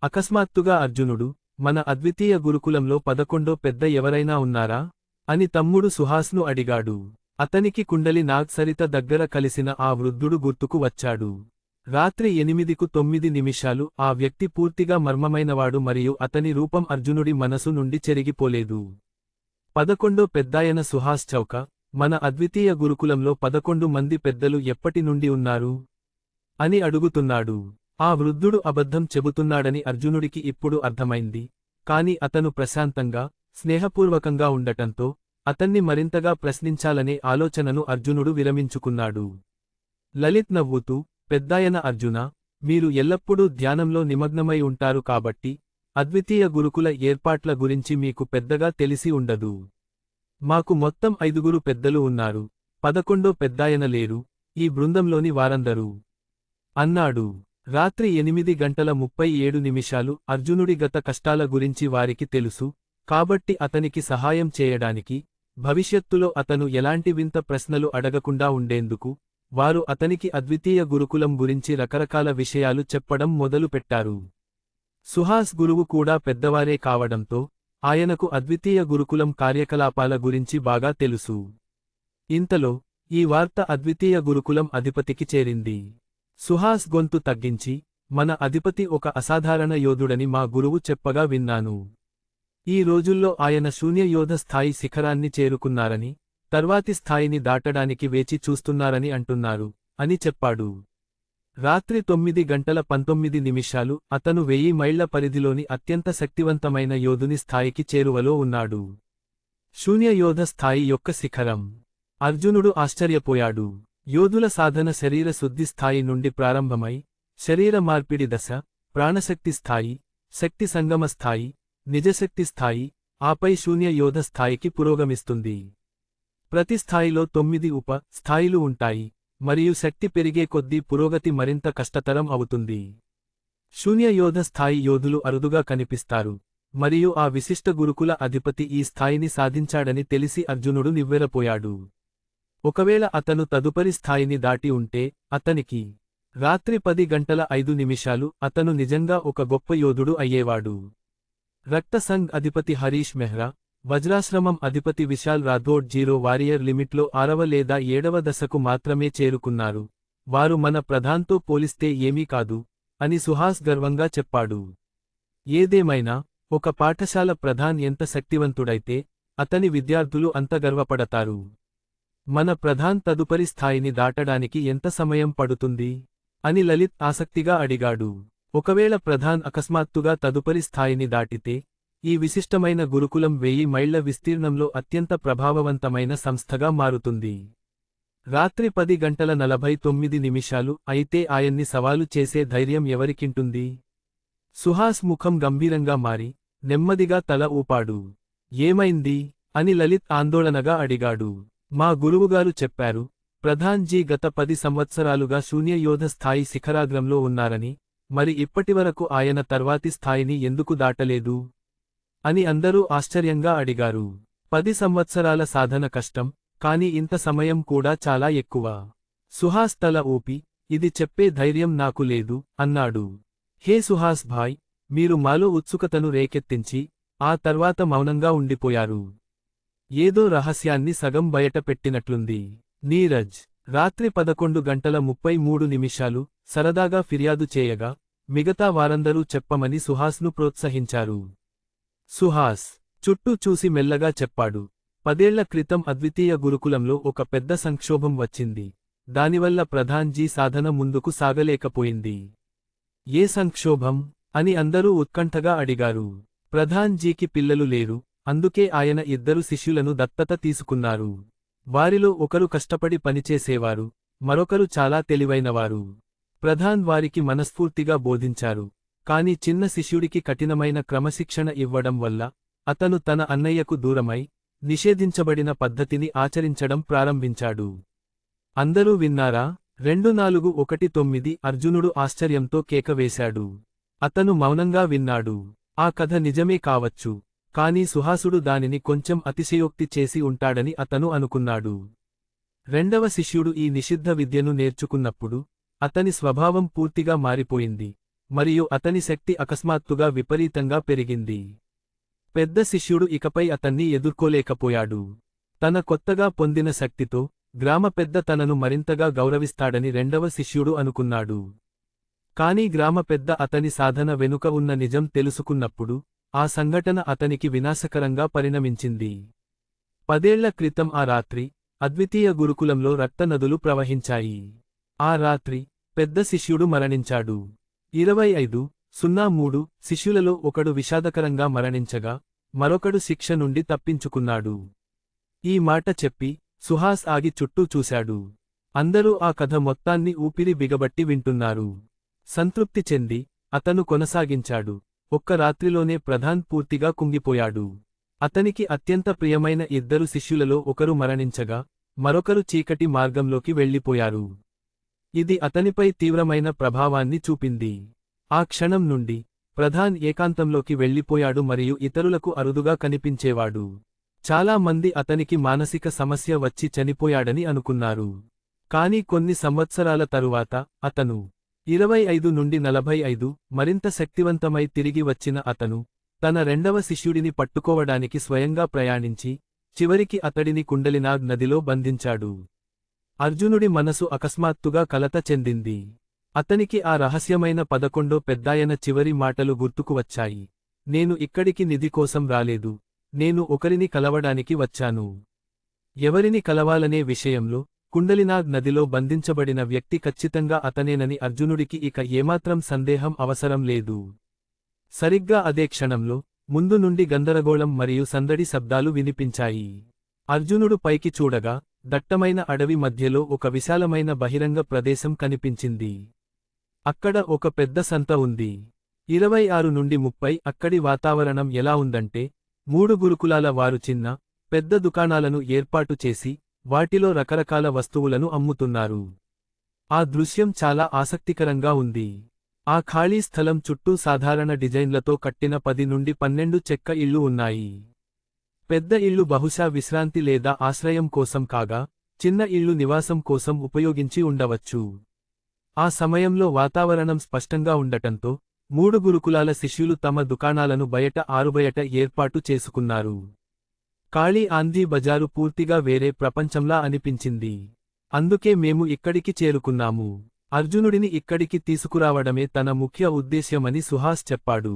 అకస్మాత్తుగా అర్జునుడు, మన అద్వితీయ గురుకులంలో 11వ పెద్ద ఎవరైనా ఉన్నారా అని తమ్ముడు సుహాస్ను అడిగాడు. అతనికి కుండలి నాగ్ సరిత దగ్గర కలిసిన ఆ వృద్ధుడు గుర్తుకు వచ్చాడు. రాత్రి 8:09 ఆ వ్యక్తి పూర్తిగా మర్మమైనవాడు మరియు అతని రూపం అర్జునుడి మనసు నుండి చెరిగిపోలేదు. 11వ పెద్దాయన సుహాస్ చౌక, మన అద్వితీయ గురుకులంలో 11 మంది పెద్దలు ఎప్పటి నుండి ఉన్నారు అని అడుగుతున్నాడు. ఆ వృద్ధుడు అబద్ధం చెబుతున్నాడని అర్జునుడికి ఇప్పుడు అర్థమైంది, కాని అతను ప్రశాంతంగా, స్నేహపూర్వకంగా ఉండటంతో అతన్ని మరింతగా ప్రశ్నించాలనే ఆలోచనను అర్జునుడు విరమించుకున్నాడు. లలిత్ నవ్వుతూ, పెద్దాయన అర్జునా, మీరు ఎల్లప్పుడూ ధ్యానంలో నిమగ్నమై ఉంటారు కాబట్టి అద్వితీయ గురుకుల ఏర్పాట్ల గురించి మీకు పెద్దగా తెలిసి ఉండదు. మాకు మొత్తం 5 పెద్దలు ఉన్నారు, 11వ పెద్దాయన లేరు, ఈ బృందంలోని వారందరూ అన్నాడు. రాత్రి 8:37 అర్జునుడి గత కష్టాల గురించి వారికి తెలుసు, కాబట్టి అతనికి సహాయం చేయడానికి, భవిష్యత్తులో అతను ఎలాంటి వింత ప్రశ్నలు అడగకుండా ఉండేందుకు, వారు అతనికి అద్వితీయ గురుకులం గురించి రకరకాల విషయాలు చెప్పడం మొదలుపెట్టారు. సుహాస్ గురువు కూడా పెద్దవారే కావడంతో ఆయనకు అద్వితీయ గురుకులం కార్యకలాపాల గురించి బాగా తెలుసు. ఇంతలో ఈ వార్త అద్వితీయ గురుకులం అధిపతికి చేరింది. సుహాస్ గొంతు తగ్గించి, మన అధిపతి ఒక అసాధారణ యోధుడని మా గురువు చెప్పగా విన్నాను. ఈ రోజుల్లో ఆయన శూన్యయోధ స్థాయి శిఖరాన్ని చేరుకున్నారని, తర్వాతి స్థాయిని దాటడానికి వేచి చూస్తున్నారని అంటున్నారు అని చెప్పాడు. రాత్రి 9:19 అతను 1000 మైళ్ల పరిధిలోని అత్యంత శక్తివంతమైన యోధుని స్థాయికి చేరువలో ఉన్నాడు. శూన్యయోధ స్థాయి యొక్క శిఖరం. అర్జునుడు ఆశ్చర్యపోయాడు. యోధుల సాధన శరీర శుద్ధి స్థాయి నుండి ప్రారంభమై, శరీర మార్పిడి దశ, ప్రాణశక్తి స్థాయి, శక్తి సంగమ స్థాయి, నిజశక్తి స్థాయి, ఆపై శూన్యయోధ స్థాయికి పురోగమిస్తుంది. ప్రతి స్థాయిలో 9 ఉప స్థాయిలు ఉంటాయి, మరియు శక్తి పెరిగే కొద్దీ పురోగతి మరింత కష్టతరం అవుతుంది. శూన్యయోధ స్థాయి యోధులు అరుదుగా కనిపిస్తారు, మరియు ఆ విశిష్ట గురుకుల అధిపతి ఈ స్థాయిని సాధించాడని తెలిసి అర్జునుడు నివ్వెరపోయాడు. ఒకవేళ అతను తదుపరి స్థాయిని దాటి ఉంటే, అతనికి రాత్రి 10:05 అతను నిజంగా ఒక గొప్ప యోధుడు అయ్యేవాడు. రక్త సంఘ్ అధిపతి హరీష్ మెహ్రా, వజ్రాశ్రమం అధిపతి విశాల్ రాథోడ్ 0 వారియర్ లిమిట్లో 6వ లేదా 7వ దశకు మాత్రమే చేరుకున్నారు, వారు మన ప్రధాన్తో పోలిస్తే ఏమీ కాదు అని సుహాస్ గర్వంగా చెప్పాడు. ఏదేమైనా, ఒక పాఠశాల ప్రధాన్ ఎంత శక్తివంతుడైతే అతని విద్యార్థులు అంత గర్వపడతారు. మన ప్రధాన్ తదుపరి స్థాయిని దాటడానికి ఎంత సమయం పడుతుంది అని లలిత్ ఆసక్తిగా అడిగాడు. ఒకవేళ ప్రధాన్ అకస్మాత్తుగా తదుపరి స్థాయిని దాటితే, ఈ విశిష్టమైన గురుకులం 1000 మైళ్ల విస్తీర్ణంలో అత్యంత ప్రభావవంతమైన సంస్థగా మారుతుంది. రాత్రి 10:49 అయితే ఆయన్ని సవాలు చేసే ధైర్యం ఎవరికింటుంది? సుహాస్ ముఖం గంభీరంగా మారి, నెమ్మదిగా తల ఊపాడు. ఏమైంది అని లలిత్ ఆందోళనగా అడిగాడు. మా గురువుగారు చెప్పారు, ప్రధాన్ జీ గత 10 సంవత్సరాలుగా శూన్యయోధ స్థాయి శిఖరాగ్రంలో ఉన్నారని, మరి ఇప్పటివరకు ఆయన తర్వాతి స్థాయిని ఎందుకు దాటలేదు అని అందరూ ఆశ్చర్యంగా అడిగారు. 10 సంవత్సరాల సాధన కష్టం, కాని ఇంత సమయం కూడా చాలా ఎక్కువ. సుహాస్ తల ఊపి, ఇది చెప్పే ధైర్యం నాకు లేదు అన్నాడు. హే సుహాస్ భాయ్, మీరు మాలో ఉత్సుకతను రేకెత్తించి, ఆ తర్వాత మౌనంగా ఉండిపోయారు. ఏదో రహస్యాన్ని సగం బయట పెట్టినట్లుంది. నీరజ్ రాత్రి 11:33 సరదాగా ఫిర్యాదు చేయగా, మిగతా వారందరూ చెప్పమని సుహాస్ను ప్రోత్సహించారు. సుహాస్ చుట్టూ చూసి మెల్లగా చెప్పాడు, 10 ఏళ్ల క్రితం అద్వితీయ గురుకులంలో ఒక పెద్ద సంక్షోభం వచ్చింది. దానివల్ల ప్రధాన్ జీ సాధన ముందుకు సాగలేకపోయింది. ఏ సంక్షోభం అని అందరూ ఉత్కంఠగా అడిగారు. ప్రధాన్ జీకి పిల్లలు లేరు, అందుకే ఆయన 2 శిష్యులను దత్తత తీసుకున్నారు. వారిలో ఒకరు కష్టపడి పనిచేసేవారు, మరొకరు చాలా తెలివైనవారు. ప్రధాన్ వారికి మనస్ఫూర్తిగా బోధించారు. కాని చిన్న శిష్యుడికి కఠినమైన క్రమశిక్షణ ఇవ్వడం వల్ల అతను తన అన్నయ్యకు దూరమై నిషేధించబడిన పద్ధతిని ఆచరించడం ప్రారంభించాడు. అందరూ విన్నారా? 2419 అర్జునుడు ఆశ్చర్యంతో కేకవేశాడు. అతను మౌనంగా విన్నాడు. ఆ కథ నిజమే కావచ్చు, కాని సుహాసుడు దానిని కొంచెం అతిశయోక్తి చేసి ఉంటాడని అతను అనుకున్నాడు. రెండవ శిష్యుడు ఈ నిషిద్ధ విద్యను నేర్చుకున్నప్పుడు అతని స్వభావం పూర్తిగా మారిపోయింది, మరియు అతని శక్తి అకస్మాత్తుగా విపరీతంగా పెరిగింది. పెద్ద శిష్యుడు ఇకపై అతన్ని ఎదుర్కోలేకపోయాడు. తన కొత్తగా పొందిన శక్తితో గ్రామ పెద్ద తనను మరింతగా గౌరవిస్తాడని రెండవ శిష్యుడు అనుకున్నాడు. కాని గ్రామ పెద్ద అతని సాధన వెనుక ఉన్న నిజం తెలుసుకున్నప్పుడు ఆ సంఘటన అతనికి వినాశకరంగా పరిణమించింది. 10 ఏళ్ల క్రితం ఆ రాత్రి అద్వితీయ గురుకులంలో రక్తనదులు ప్రవహించాయి. ఆ రాత్రి పెద్ద శిష్యుడు మరణించాడు. 2503 శిష్యులలో ఒకడు విషాదకరంగా మరణించగా మరొకడు శిక్ష నుండి తప్పించుకున్నాడు. ఈ మాట చెప్పి సుహాస్ ఆగి చుట్టూ చూశాడు. అందరూ ఆ కథ మొత్తాన్ని ఊపిరి బిగబట్టి వింటున్నారు. సంతృప్తి చెంది అతను కొనసాగించాడు. ఒక్క రాత్రిలోనే ప్రధాన్ పూర్తిగా కుంగిపోయాడు. అతనికి అత్యంత ప్రియమైన 2 శిష్యులలో ఒకరు మరణించగా మరొకరు చీకటి మార్గంలోకి వెళ్ళిపోయారు. ఇది అతనిపై తీవ్రమైన ప్రభావాన్ని చూపింది. ఆ క్షణం నుండి ప్రధాన్ ఏకాంతంలోకి వెళ్ళిపోయాడు మరియు ఇతరులకు అరుదుగా కనిపించేవాడు. చాలా మంది అతనికి మానసిక సమస్య వచ్చి చనిపోయాడని అనుకున్నారు. కాని కొన్ని సంవత్సరాల తరువాత అతను 25 నుండి 45 మరింత శక్తివంతమై తిరిగి వచ్చిన అతను తన రెండవ శిష్యుడిని పట్టుకోవడానికి స్వయంగా ప్రయాణించి చివరికి అతడిని కుండలినాగ్ నదిలో బంధించాడు. అర్జునుడి మనసు అకస్మాత్తుగా కలత చెందింది. అతనికి ఆ రహస్యమైన 11వ పెద్దాయన చివరి మాటలు గుర్తుకు వచ్చాయి. నేను ఇక్కడికి నిధి కోసం రాలేదు, నేను ఒకరిని కలవడానికి వచ్చాను. ఎవరిని కలవాలనే విషయంలో కుండలినాగ్ నదిలో బంధించబడిన వ్యక్తి ఖచ్చితంగా అతనేనని అర్జునుడికి ఇక ఏమాత్రం సందేహం అవసరం లేదు. సరిగ్గా అదే క్షణంలో ముందు నుండి గందరగోళం మరియు సందడి శబ్దాలు వినిపించాయి. అర్జునుడు పైకి చూడగా దట్టమైన అడవి మధ్యలో ఒక విశాలమైన బహిరంగ ప్రదేశం కనిపించింది. అక్కడ ఒక పెద్ద సంత ఉంది. 26 నుండి 30 అక్కడి వాతావరణం ఎలా ఉందంటే 3 గురుకులాల వారు చిన్న పెద్ద దుకాణాలను ఏర్పాటు చేసి వాటిలో రకరకాల వస్తువులను అమ్ముతున్నారు. ఆ దృశ్యం చాలా ఆసక్తికరంగా ఉంది. ఆ ఖాళీ స్థలం చుట్టూ సాధారణ డిజైన్లతో కట్టిన 10 నుండి 12 చెక్క ఇళ్ళు ఉన్నాయి. పెద్ద ఇళ్ళు బహుశా విశ్రాంతి లేదా ఆశ్రయం కోసం కాగా, చిన్న ఇళ్ళు నివాసం కోసం ఉపయోగించి ఉండవచ్చు. ఆ సమయంలో వాతావరణం స్పష్టంగా ఉండటంతో 3 గురుకులాల శిష్యులు తమ దుకాణాలను బయట ఆరుబయట ఏర్పాటు చేసుకున్నారు. కాళీ ఆంధీ బజారు పూర్తిగా వేరే ప్రపంచంలా అనిపించింది. అందుకే మేము ఇక్కడికి చేరుకున్నాము. అర్జునుడిని ఇక్కడికి తీసుకురావడమే తన ముఖ్య ఉద్దేశ్యమని సుహాస్ చెప్పాడు.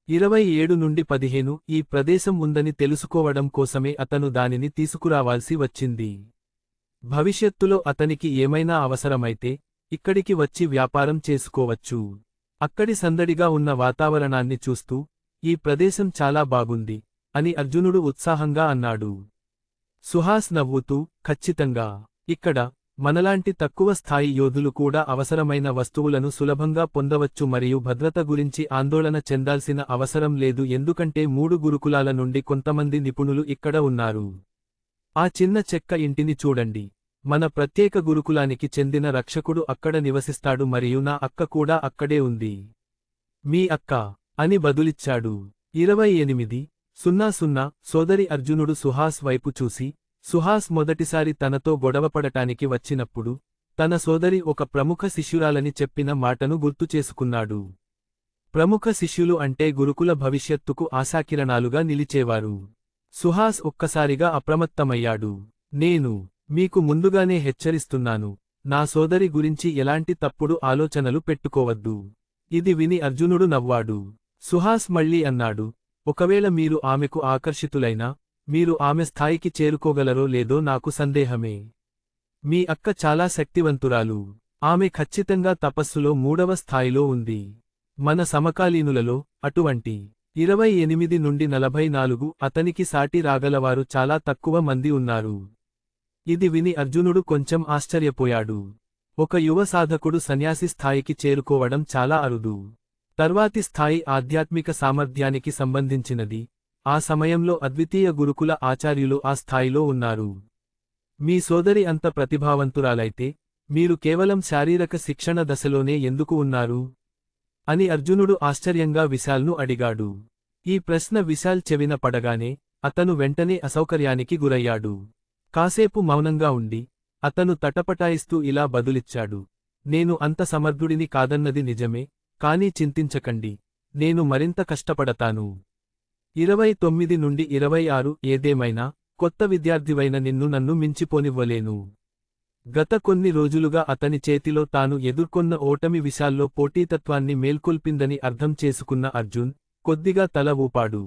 27 నుండి 15 ఈ ప్రదేశం ఉందని తెలుసుకోవడం కోసమే అతను దానిని తీసుకురావాల్సి వచ్చింది. భవిష్యత్తులో అతనికి ఏమైనా అవసరమైతే ఇక్కడికి వచ్చి వ్యాపారం చేసుకోవచ్చు. అక్కడి సందడిగా ఉన్న వాతావరణాన్ని చూస్తూ ఈ ప్రదేశం చాలా బాగుంది అని అర్జునుడు ఉత్సాహంగా అన్నాడు. సుహాస్ నవ్వుతూ, ఖచ్చితంగా. ఇక్కడ మనలాంటి తక్కువ స్థాయి యోధులు కూడా అవసరమైన వస్తువులను సులభంగా పొందవచ్చు మరియు భద్రత గురించి ఆందోళన చెందాల్సిన అవసరం లేదు ఎందుకంటే 3 గురుకులాల నుండి కొంతమంది నిపుణులు ఇక్కడ ఉన్నారు. ఆ చిన్న చెక్క ఇంటిని చూడండి. మన ప్రత్యేక గురుకులానికి చెందిన రక్షకుడు అక్కడ నివసిస్తాడు మరియు నా అక్క కూడా అక్కడే ఉంది. మీ అక్క అని బదులిచ్చాడు. 2800 సోదరి అర్జునుడు సుహాస్ వైపు చూసి, సుహాస్ మొదటిసారి తనతో గొడవపడటానికి వచ్చినప్పుడు తన సోదరి ఒక ప్రముఖ శిష్యురాలని చెప్పిన మాటను గుర్తుచేసుకున్నాడు. ప్రముఖ శిష్యులు అంటే గురుకుల భవిష్యత్తుకు ఆశాకిరణాలుగా నిలిచేవారు. సుహాస్ ఒక్కసారిగా అప్రమత్తమయ్యాడు. నేను మీకు ముందుగానే హెచ్చరిస్తున్నాను, నా సోదరి గురించి ఎలాంటి తప్పుడు ఆలోచనలు పెట్టుకోవద్దు. ఇది విని అర్జునుడు నవ్వాడు. సుహాస్ మళ్ళీ అన్నాడు, ఒకవేళ మీరు ఆమెకు ఆకర్షితులైనా మీరు ఆమె స్థాయికి చేరుకోగలరో లేదో నాకు సందేహమే. మీ అక్క చాలా శక్తివంతురాలు. ఆమె ఖచ్చితంగా తపస్సులో 3వ స్థాయిలో ఉంది. మన సమకాలీనులలో అటువంటి 28 నుండి 44 అతనికి సాటి రాగలవారు చాలా తక్కువ మంది ఉన్నారు. ఇది విని అర్జునుడు కొంచెం ఆశ్చర్యపోయాడు. ఒక యువ సాధకుడు సన్యాసి స్థాయికి చేరుకోవడం చాలా అరుదు. తర్వాతి స్థాయి ఆధ్యాత్మిక సామర్థ్యానికి సంబంధించినది. ఆ సమయంలో అద్వితీయ గురుకుల ఆచార్యులు ఆ స్థాయిలో ఉన్నారు. మీ సోదరి అంత ప్రతిభావంతురాలైతే మీరు కేవలం శారీరక శిక్షణ దశలోనే ఎందుకు ఉన్నారు? అని అర్జునుడు ఆశ్చర్యంగా విశాల్ను అడిగాడు. ఈ ప్రశ్న విశాల్ చెవిన పడగానే అతను వెంటనే అసౌకర్యానికి గురయ్యాడు. కాసేపు మౌనంగా ఉండి అతను తటపటాయిస్తూ ఇలా బదులిచ్చాడు. నేను అంత సమర్థుడిని కాదన్నది నిజమే, కానీ చింతించకండి, నేను మరింత కష్టపడతాను. 29 నుండి 26 ఏదేమైనా కొత్త విద్యార్థివైన నిన్ను నన్ను మించిపోనివ్వలేను. గత కొన్ని రోజులుగా అతని చేతిలో తాను ఎదుర్కొన్న ఓటమి విశాల్లో పోటీతత్వాన్ని మేల్కొల్పిందని అర్థం చేసుకున్న అర్జున్ కొద్దిగా తల ఊపాడు.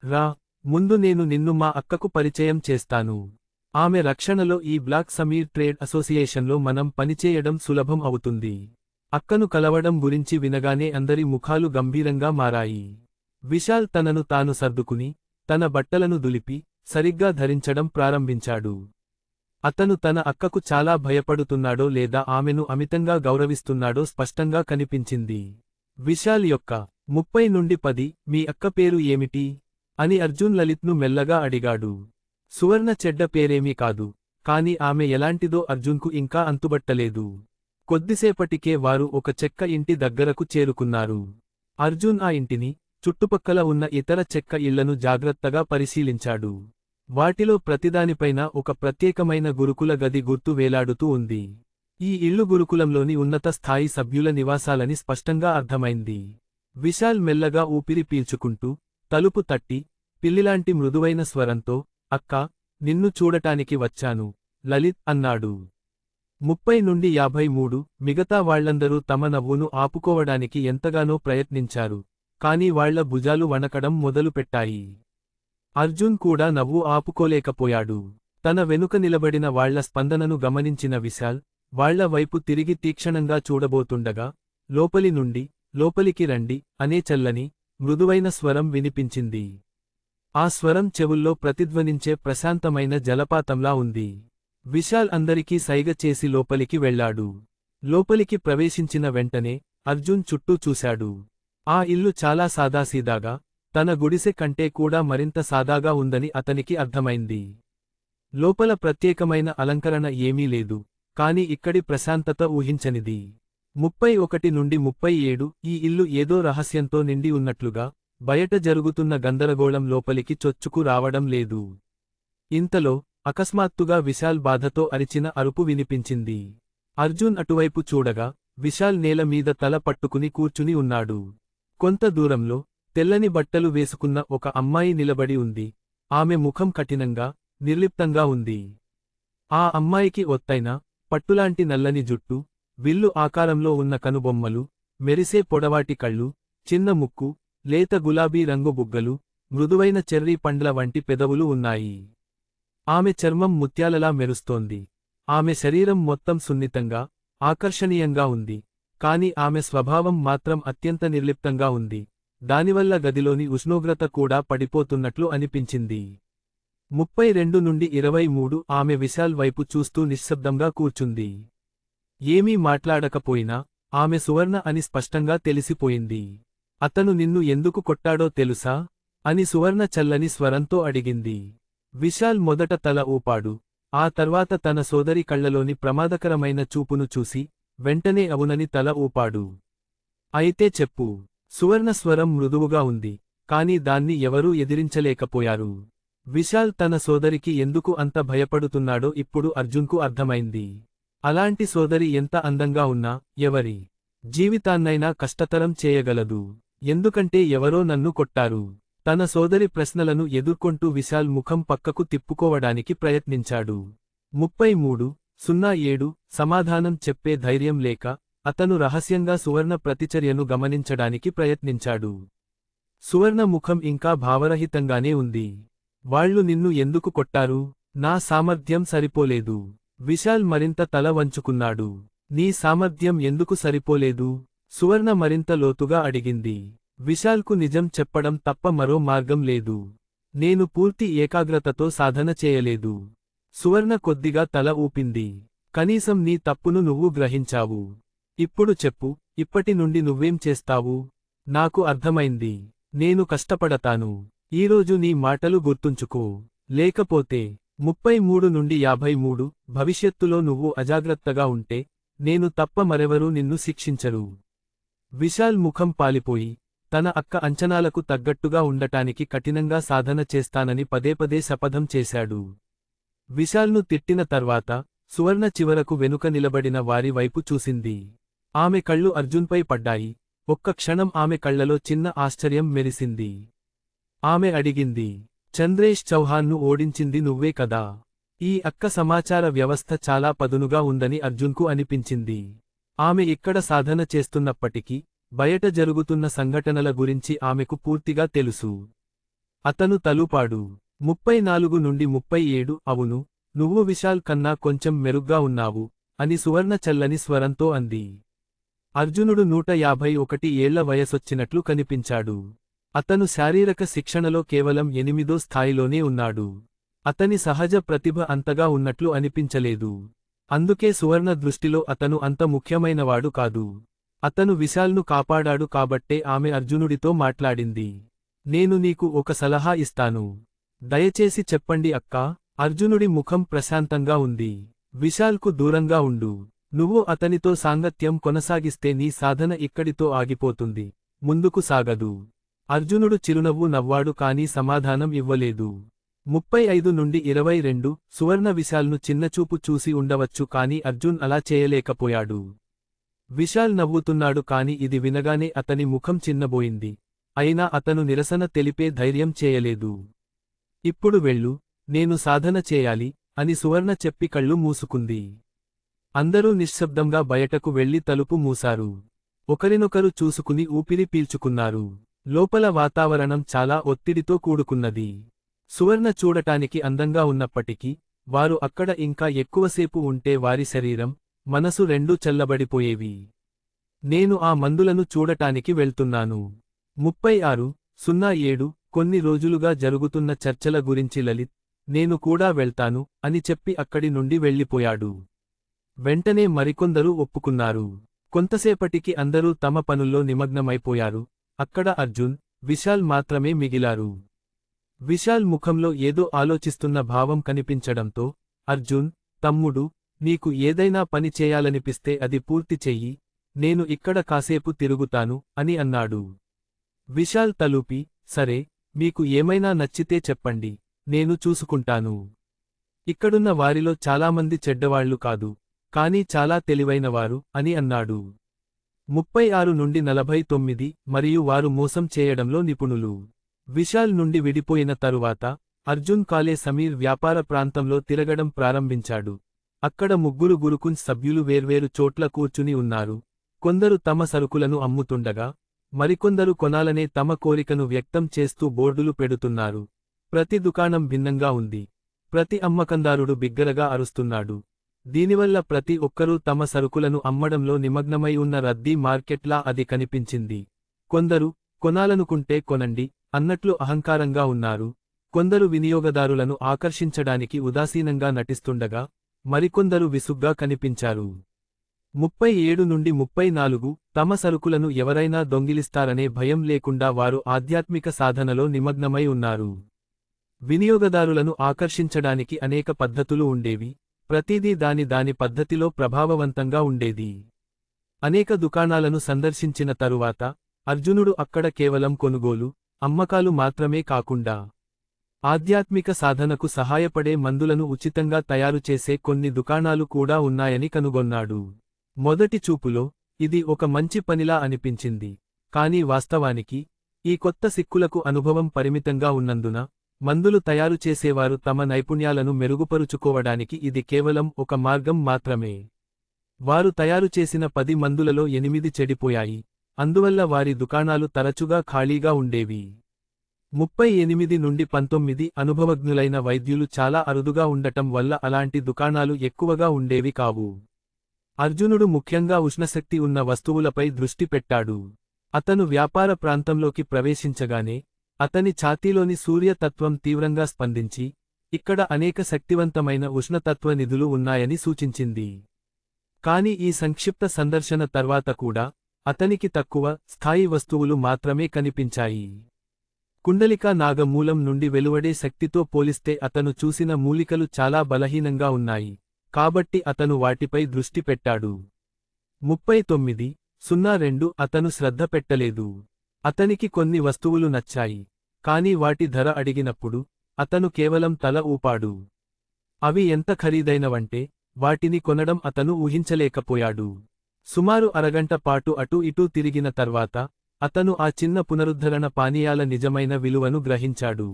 రా, ముందు నేను నిన్ను మా అక్కకు పరిచయం చేస్తాను. ఆమె రక్షణలో ఈ బ్లాక్ సమీర్ ట్రేడ్ అసోసియేషన్లో మనం పనిచేయడం సులభం అవుతుంది. అక్కను కలవడం గురించి వినగానే అందరి ముఖాలు గంభీరంగా మారాయి. విశాల్ తనను తాను సర్దుకుని తన బట్టలను దులిపి సరిగ్గా ధరించడం ప్రారంభించాడు. అతను తన అక్కకు చాలా భయపడుతున్నాడో లేదా ఆమెను అమితంగా గౌరవిస్తున్నాడో స్పష్టంగా కనిపించింది. విశాల్ యొక్క 30 నుండి 10 మీ అక్క పేరు ఏమిటి? అని అర్జున్ లలిత్ను మెల్లగా అడిగాడు. సువర్ణ చెడ్డ పేరేమీ కాదు, కాని ఆమె ఎలాంటిదో అర్జున్కు ఇంకా అంతుబట్టలేదు. కొద్దిసేపటికే వారు ఒక చెక్క ఇంటి దగ్గరకు చేరుకున్నారు. అర్జున్ ఆ ఇంటిని, చుట్టుపక్కల ఉన్న ఇతర చెక్క ఇళ్లను జాగ్రత్తగా పరిశీలించాడు. వాటిలో ప్రతిదానిపైన ఒక ప్రత్యేకమైన గురుకుల గది గుర్తు వేలాడుతూ ఉంది. ఈ ఇల్లు గురుకులంలోని ఉన్నత స్థాయి సభ్యుల నివాసాలని స్పష్టంగా అర్థమైంది. విశాల్ మెల్లగా ఊపిరి పీల్చుకుంటూ తలుపు తట్టి పిల్లిలాంటి మృదువైన స్వరంతో, అక్కా, నిన్ను చూడటానికి వచ్చాను, లలిత్ అన్నాడు. 30 నుండి 53 మిగతా వాళ్లందరూ తమ నవ్వును ఆపుకోవడానికి ఎంతగానో ప్రయత్నించారు, కాని వాళ్ల భుజాలు వణకడం మొదలుపెట్టాయి. అర్జున్ కూడా నవ్వు ఆపుకోలేకపోయాడు. తన వెనుక నిలబడిన వాళ్ల స్పందనను గమనించిన విశాల్ వాళ్ల వైపు తిరిగి తీక్షణంగా చూడబోతుండగా లోపలి నుండి, లోపలికి రండి అనే చల్లని, మృదువైన స్వరం వినిపించింది. ఆ స్వరం చెవుల్లో ప్రతిధ్వనించే ప్రశాంతమైన జలపాతంలా ఉంది. విశాల్ అందరికీ సైగ చేసి లోపలికి వెళ్లాడు. లోపలికి ప్రవేశించిన వెంటనే అర్జున్ చుట్టూ చూశాడు. ఆ ఇల్లు చాలా సాదాసీదాగా, తన గుడిసె కంటే కూడా మరింత సాదాగా ఉందని అతనికి అర్థమైంది. లోపల ప్రత్యేకమైన అలంకరణ ఏమీ లేదు, కాని ఇక్కడి ప్రశాంతత ఊహించనిది. 31 నుండి 37 ఈ ఇల్లు ఏదో రహస్యంతో నిండి ఉన్నట్లుగా, బయట జరుగుతున్న గందరగోళం లోపలికి చొచ్చుకు రావడం లేదు. ఇంతలో అకస్మాత్తుగా విశాల్ బాధతో అరిచిన అరుపు వినిపించింది. అర్జున్ అటువైపు చూడగా విశాల్ నేల మీద తల పట్టుకుని కూర్చుని ఉన్నాడు. కొంత దూరంలో తెల్లని బట్టలు వేసుకున్న ఒక అమ్మాయి నిలబడి ఉంది. ఆమె ముఖం కఠినంగా, నిర్లిప్తంగా ఉంది. ఆ అమ్మాయికి ఒత్తైన, పట్టులాంటి నల్లని జుట్టు, విల్లు ఆకారంలో ఉన్న కనుబొమ్మలు, మెరిసే పొడవాటి కళ్ళు, చిన్న ముక్కు, లేత గులాబీ రంగు బుగ్గలు, మృదువైన చెర్రీ పండ్ల వంటి పెదవులు ఉన్నాయి. ఆమె చర్మం ముత్యాలలా మెరుస్తోంది. ఆమె శరీరం మొత్తం సున్నితంగా, ఆకర్షణీయంగా ఉంది. కాని ఆమె స్వభావం మాత్రం అత్యంత నిర్లిప్తంగా ఉంది. దానివల్ల గదిలోని ఉష్ణోగ్రత కూడా పడిపోతున్నట్లు అనిపించింది. 32 నుండి 23 ఆమె విశాల్ వైపు చూస్తూ నిశ్శబ్దంగా కూర్చుంది. ఏమీ మాట్లాడకపోయినా ఆమె సువర్ణ అని స్పష్టంగా తెలిసిపోయింది. అతను నిన్ను ఎందుకు కొట్టాడో తెలుసా? అని సువర్ణ చల్లని స్వరంతో అడిగింది. విశాల్ మొదట తల ఊపాడు. ఆ తర్వాత తన సోదరి కళ్లలోని ప్రమాదకరమైన చూపును చూసి వెంటనే అవునని తల ఊపాడు. అయితే చెప్పు. సువర్ణ స్వరం మృదువుగా ఉంది, కాని దాన్ని ఎవరూ ఎదిరించలేకపోయారు. విశాల్ తన సోదరికి ఎందుకు అంత భయపడుతున్నాడో ఇప్పుడు అర్జున్కు అర్థమైంది. అలాంటి సోదరి ఎంత అందంగా ఉన్నా, ఎవరి జీవితాన్నైనా కష్టతరం చేయగలదు. ఎందుకంటే ఎవరో నన్ను కొట్టారు. తన సోదరి ప్రశ్నలను ఎదుర్కొంటూ విశాల్ ముఖం పక్కకు తిప్పుకోవడానికి ప్రయత్నించాడు. 33:07 సమాధానం చెప్పే ధైర్యం లేక అతను రహస్యంగా సువర్ణ ప్రతిచర్యను గమనించడానికి ప్రయత్నించాడు. సువర్ణ ముఖం ఇంకా భావరహితంగానే ఉంది. వాళ్ళు నిన్ను ఎందుకు కొట్టారు? నా సామర్థ్యం సరిపోలేదు. విశాల్ మరింత తల వంచుకున్నాడు. నీ సామర్థ్యం ఎందుకు సరిపోలేదు? సువర్ణ మరింత లోతుగా అడిగింది. విశాల్కు నిజం చెప్పడం తప్ప మరో మార్గం లేదు. నేను పూర్తి ఏకాగ్రతతో సాధన చేయలేదు. సువర్ణ కొద్దిగా తల ఊపింది. కనీసం నీ తప్పును నువ్వు గ్రహించావు. ఇప్పుడు చెప్పు, ఇప్పటి నుండి నువ్వేం చేస్తావు? నాకు అర్థమైంది. నేను కష్టపడతాను. ఈరోజు నీ మాటలు గుర్తుంచుకో. లేకపోతే 33 నుండి 53 భవిష్యత్తులో నువ్వు అజాగ్రత్తగా ఉంటే నేను తప్ప మరెవరూ నిన్ను శిక్షించరు. విశాల్ ముఖం పాలిపోయి తన అక్క అంచనాలకు తగ్గట్టుగా ఉండటానికి కఠినంగా సాధన చేస్తానని పదేపదే శపథం చేశాడు. విశాల్ను తిట్టిన తర్వాత సువర్ణ చివరకు వెనుక నిలబడిన వారి వైపు చూసింది. ఆమె కళ్ళు అర్జున్పై పడ్డాయి. ఒక్క క్షణం ఆమె కళ్లలో చిన్న ఆశ్చర్యం మెరిసింది. ఆమె అడిగింది, చంద్రేష్ చౌహాన్ను ఓడించింది నువ్వే కదా? ఈ అక్క సమాచార వ్యవస్థ చాలా పదునుగా ఉందని అర్జున్కు అనిపించింది. ఆమె ఇక్కడ సాధన చేస్తున్నప్పటికీ బయట జరుగుతున్న సంఘటనల గురించి ఆమెకు పూర్తిగా తెలుసు. అతను తలూపాడు. 34 నుండి 37 అవును, నువ్వు విశాల్ కన్నా కొంచెం మెరుగ్గా ఉన్నావు అని సువర్ణ చల్లని స్వరంతో అంది. అర్జునుడు 151 ఏళ్ల వయసొచ్చినట్లు కనిపించాడు. అతను శారీరక శిక్షణలో కేవలం 8దో స్థాయిలోనే ఉన్నాడు. అతని సహజ ప్రతిభ అంతగా ఉన్నట్లు అనిపించలేదు. అందుకే సువర్ణ దృష్టిలో అతను అంత ముఖ్యమైనవాడు కాదు. అతను విశాల్ను కాపాడాడు కాబట్టే ఆమె అర్జునుడితో మాట్లాడింది. నేను నీకు ఒక సలహా ఇస్తాను. దయచేసి చెప్పండి అక్కా. అర్జునుడి ముఖం ప్రశాంతంగా ఉంది. విశాల్కు దూరంగా ఉండు. నువ్వు అతనితో సాంగత్యం కొనసాగిస్తే నీ సాధన ఇక్కడితో ఆగిపోతుంది, ముందుకు సాగదు. అర్జునుడు చిరునవ్వు నవ్వాడు కాని సమాధానం ఇవ్వలేదు. 35 నుండి 22 సువర్ణ విశాల్ను చిన్నచూపు చూసి ఉండవచ్చు కాని అర్జున్ అలా చేయలేకపోయాడు. విశాల్ నవ్వుతున్నాడు కాని ఇది వినగానే అతని ముఖం చిన్నబోయింది. అయినా అతను నిరసన తెలిపే ధైర్యం చేయలేదు. ఇప్పుడు వెళ్ళు, నేను సాధన చేయాలి అని సువర్ణ చెప్పి కళ్ళు మూసుకుంది. అందరూ నిశ్శబ్దంగా బయటకు వెళ్లి తలుపు మూసారు. ఒకరినొకరు చూసుకుని ఊపిరి పీల్చుకున్నారు. లోపల వాతావరణం చాలా ఒత్తిడితో కూడుకున్నది. సువర్ణ చూడటానికి అందంగా ఉన్నప్పటికీ వారు అక్కడ ఇంకా ఎక్కువసేపు ఉంటే వారి శరీరం, మనసు రెండూ చల్లబడిపోయేవి. నేను ఆ మందులను చూడటానికి వెళ్తున్నాను. 36:07 కొన్ని రోజులుగా జరుగుతున్న చర్చల గురించి లలిత్, నేను కూడా వెళ్తాను అని చెప్పి అక్కడి నుండి వెళ్ళిపోయాడు. వెంటనే మరికొందరు ఒప్పుకున్నారు. కొంతసేపటికి అందరూ తమ పనుల్లో నిమగ్నమైపోయారు. అక్కడ అర్జున్, విశాల్ మాత్రమే మిగిలారు. విశాల్ ముఖంలో ఏదో ఆలోచిస్తున్న భావం కనిపించడంతో, అర్జున్, తమ్ముడు, నీకు ఏదైనా పని చేయాలనిపిస్తే అది పూర్తి చెయ్యి, నేను ఇక్కడ కాసేపు తిరుగుతాను అని అన్నాడు. విశాల్ తలూపి, సరే, మీకు ఏమైనా నచ్చితే చెప్పండి, నేను చూసుకుంటాను. ఇక్కడున్న వారిలో చాలామంది చెడ్డవాళ్లు కాదు, కానీ చాలా తెలివైనవారు అని అన్నాడు. 36 నుండి 49 మరియు వారు మోసం చేయడంలో నిపుణులు. విశాల్ నుండి విడిపోయిన తరువాత అర్జున్ కాలే సమీర్ వ్యాపార ప్రాంతంలో తిరగడం ప్రారంభించాడు. అక్కడ ముగ్గురు గురుకుంజ్ సభ్యులు వేర్వేరు చోట్ల కూర్చుని ఉన్నారు. కొందరు తమ సరుకులను అమ్ముతుండగా మరికొందరు కొనాలనే తమ కోరికను వ్యక్తం చేస్తూ బోర్డులు పెడుతున్నారు. ప్రతి దుకాణం భిన్నంగా ఉంది. ప్రతి అమ్మకందారుడు బిగ్గరగా అరుస్తున్నాడు. దీనివల్ల ప్రతి ఒక్కరూ తమ సరుకులను అమ్మడంలో నిమగ్నమై ఉన్న రద్దీ మార్కెట్లా అది కనిపించింది. కొందరు, కొనాలనుకుంటే కొనండి అన్నట్లు అహంకారంగా ఉన్నారు. కొందరు వినియోగదారులను ఆకర్షించడానికి ఉదాసీనంగా నటిస్తుండగా మరికొందరు విసుగ్గా కనిపించారు. 37 నుండి 34 తమ సరుకులను ఎవరైనా దొంగిలిస్తారనే భయం లేకుండా వారు ఆధ్యాత్మిక సాధనలో నిమగ్నమై ఉన్నారు. వినియోగదారులను ఆకర్షించడానికి అనేక పద్ధతులు ఉండేవి. ప్రతిదీ దాని పద్ధతిలో ప్రభావవంతంగా ఉండేది. అనేక దుకాణాలను సందర్శించిన తరువాత అర్జునుడు అక్కడ కేవలం కొనుగోలు, అమ్మకాలు మాత్రమే కాకుండా ఆధ్యాత్మిక సాధనకు సహాయపడే మందులను ఉచితంగా తయారుచేసే కొన్ని దుకాణాలు కూడా ఉన్నాయని కనుగొన్నాడు. మొదటి చూపులో ఇది ఒక మంచి పనిలా అనిపించింది. కానీ వాస్తవానికి ఈ కొత్త సిక్కులకు అనుభవం పరిమితంగా ఉన్నందున మందులు తయారు చేసేవారు తమ నైపుణ్యాలను మెరుగుపరుచుకోవడానికి ఇది కేవలం ఒక మార్గం మాత్రమే. వారు తయారు చేసిన 10 మందులలో 8 చెడిపోయాయి. అందువల్ల వారి దుకాణాలు తరచుగా ఖాళీగా ఉండేవి. 38 నుండి 19 అనుభవజ్ఞులైన వైద్యులు చాలా అరుదుగా ఉండటం వల్ల అలాంటి దుకాణాలు ఎక్కువగా ఉండేవి కావు. అర్జునుడు ముఖ్యంగా ఉష్ణశక్తి ఉన్న వస్తువులపై దృష్టి పెట్టాడు. అతను వ్యాపార ప్రాంతంలోకి ప్రవేశించగానే అతని ఛాతీలోని సూర్యతత్వం తీవ్రంగా స్పందించి ఇక్కడ అనేక శక్తివంతమైన ఉష్ణతత్వ నిధులు ఉన్నాయని సూచించింది. కాని ఈ సంక్షిప్త సందర్శన తర్వాత కూడా అతనికి తక్కువ స్థాయి వస్తువులు మాత్రమే కనిపించాయి. కుండలికా నాగ మూలం నుండి వెలువడే శక్తితో పోలిస్తే అతను చూసిన మూలికలు చాలా బలహీనంగా ఉన్నాయి, కాబట్టి అతను వాటిపై దృష్టి పెట్టాడు. 39:02 అతను శ్రద్ధ పెట్టలేదు. అతనికి కొన్ని వస్తువులు నచ్చాయి, కాని వాటి ధర అడిగినప్పుడు అతను కేవలం తల ఊపాడు. అవి ఎంత ఖరీదైనవంటే వాటిని కొనడం అతను ఊహించలేకపోయాడు. సుమారు అరగంట పాటు అటూ ఇటూ తిరిగిన తర్వాత అతను ఆ చిన్న పునరుద్ధరణ పానీయాల నిజమైన విలువను గ్రహించాడు.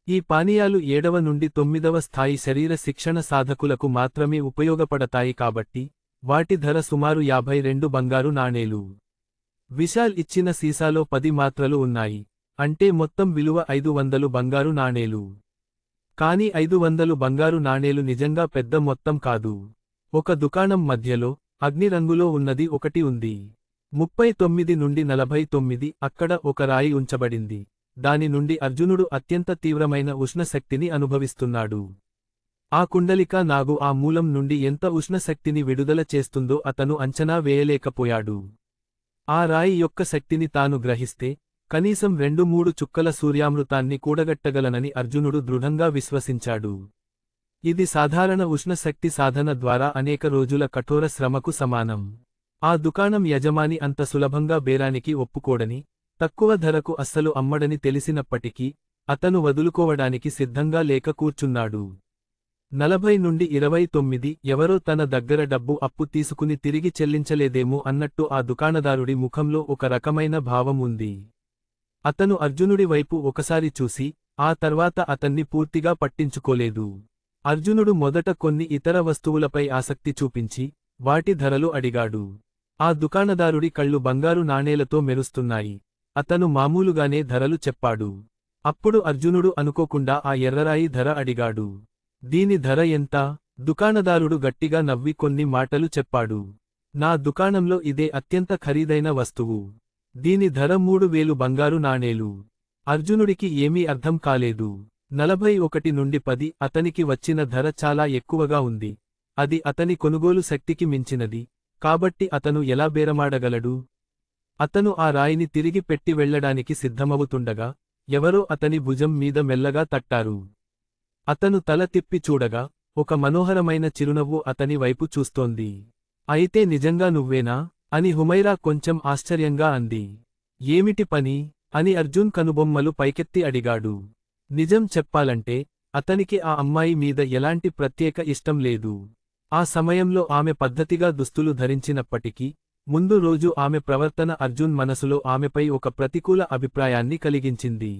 ఈ పానీయాలు 7వ నుండి 9వ స్థాయి శరీర శిక్షణ సాధకులకు మాత్రమే ఉపయోగపడతాయి కాబట్టి వాటి ధర సుమారు 52 బంగారు నాణేలు. విశాల్ ఇచ్చిన సీసాలో 10 మాత్రలు ఉన్నాయి, అంటే మొత్తం విలువ 500 బంగారు నాణేలు. కాని 500 బంగారు నాణేలు నిజంగా పెద్ద మొత్తం కాదు. ఒక దుకాణం మధ్యలో అగ్ని రంగులో ఉన్నది ఒకటి ఉంది. 39 నుండి 49 అక్కడ ఒక రాయి ఉంచబడింది. దాని నుండి అర్జునుడు అత్యంత తీవ్రమైన ఉష్ణశక్తిని అనుభవిస్తున్నాడు. ఆ కుండలికా నాగు ఆ మూలం నుండి ఎంత ఉష్ణశక్తిని విడుదల చేస్తుందో అతను అంచనా వేయలేకపోయాడు. ఆ రాయి యొక్క శక్తిని తాను గ్రహిస్తే కనీసం 2-3 చుక్కల సూర్యామృతాన్ని కూడగట్టగలనని అర్జునుడు దృఢంగా విశ్వసించాడు. ఇది సాధారణ ఉష్ణశక్తి సాధన ద్వారా అనేక రోజుల కఠోర శ్రమకు సమానం. ఆ దుకాణం యజమాని అంత సులభంగా బేరానికి ఒప్పుకోడని, తక్కువ ధరకు అస్సలు అమ్మడని తెలిసినప్పటికీ అతను వదులుకోవడానికి సిద్ధంగా లేక కూర్చున్నాడు. 40 నుండి 29 ఎవరో తన దగ్గర డబ్బు అప్పు తీసుకుని తిరిగి చెల్లించలేదేమో అన్నట్టు ఆ దుకాణదారుడి ముఖంలో ఒక రకమైన భావం ఉంది. అతను అర్జునుడి వైపు ఒకసారి చూసి ఆ తర్వాత అతన్ని పూర్తిగా పట్టించుకోలేదు. అర్జునుడు మొదట కొన్ని ఇతర వస్తువులపై ఆసక్తి చూపించి వాటి ధరలు అడిగాడు. ఆ దుకాణదారుడి కళ్ళు బంగారు నాణేలతో మెరుస్తున్నాయి. అతను మామూలుగానే ధరలు చెప్పాడు. అప్పుడు అర్జునుడు అనుకోకుండా ఆ ఎర్రరాయి ధర అడిగాడు. దీని ధర ఎంత? దుకాణదారుడు గట్టిగా నవ్వి కొన్ని మాటలు చెప్పాడు. నా దుకాణంలో ఇదే అత్యంత ఖరీదైన వస్తువు. దీని ధర 3000 బంగారు నాణేలు. అర్జునుడికి ఏమీ అర్థం కాలేదు. 41 నుండి 10 అతనికి వచ్చిన ధర చాలా ఎక్కువగా ఉంది. అది అతని కొనుగోలు శక్తికి మించినది, కాబట్టి అతను ఎలా బేరమాడగలడు? అతను ఆ రాయిని తిరిగి పెట్టి వెళ్లడానికి సిద్ధమవుతుండగా ఎవరో అతని భుజం మీద మెల్లగా తట్టారు. అతను తల తిప్పి చూడగా ఒక మనోహరమైన చిరునవ్వు అతని వైపు చూస్తోంది. అయితే నిజంగా నువ్వేనా అని హుమైరా కొంచెం ఆశ్చర్యంగా అంది. ఏమిటి పని అని అర్జున్ కనుబొమ్మలు పైకెత్తి అడిగాడు. నిజం చెప్పాలంటే అతనికి ఆ అమ్మాయి మీద ఎలాంటి ప్రత్యేక ఇష్టం లేదు. ఆ సమయంలో ఆమె పద్ధతిగా దుస్తులు ధరించినప్పటికీ ముందు రోజు ఆమె ప్రవర్తన అర్జున్ మనసులో ఆమెపై ఒక ప్రతికూల అభిప్రాయాన్ని కలిగించింది.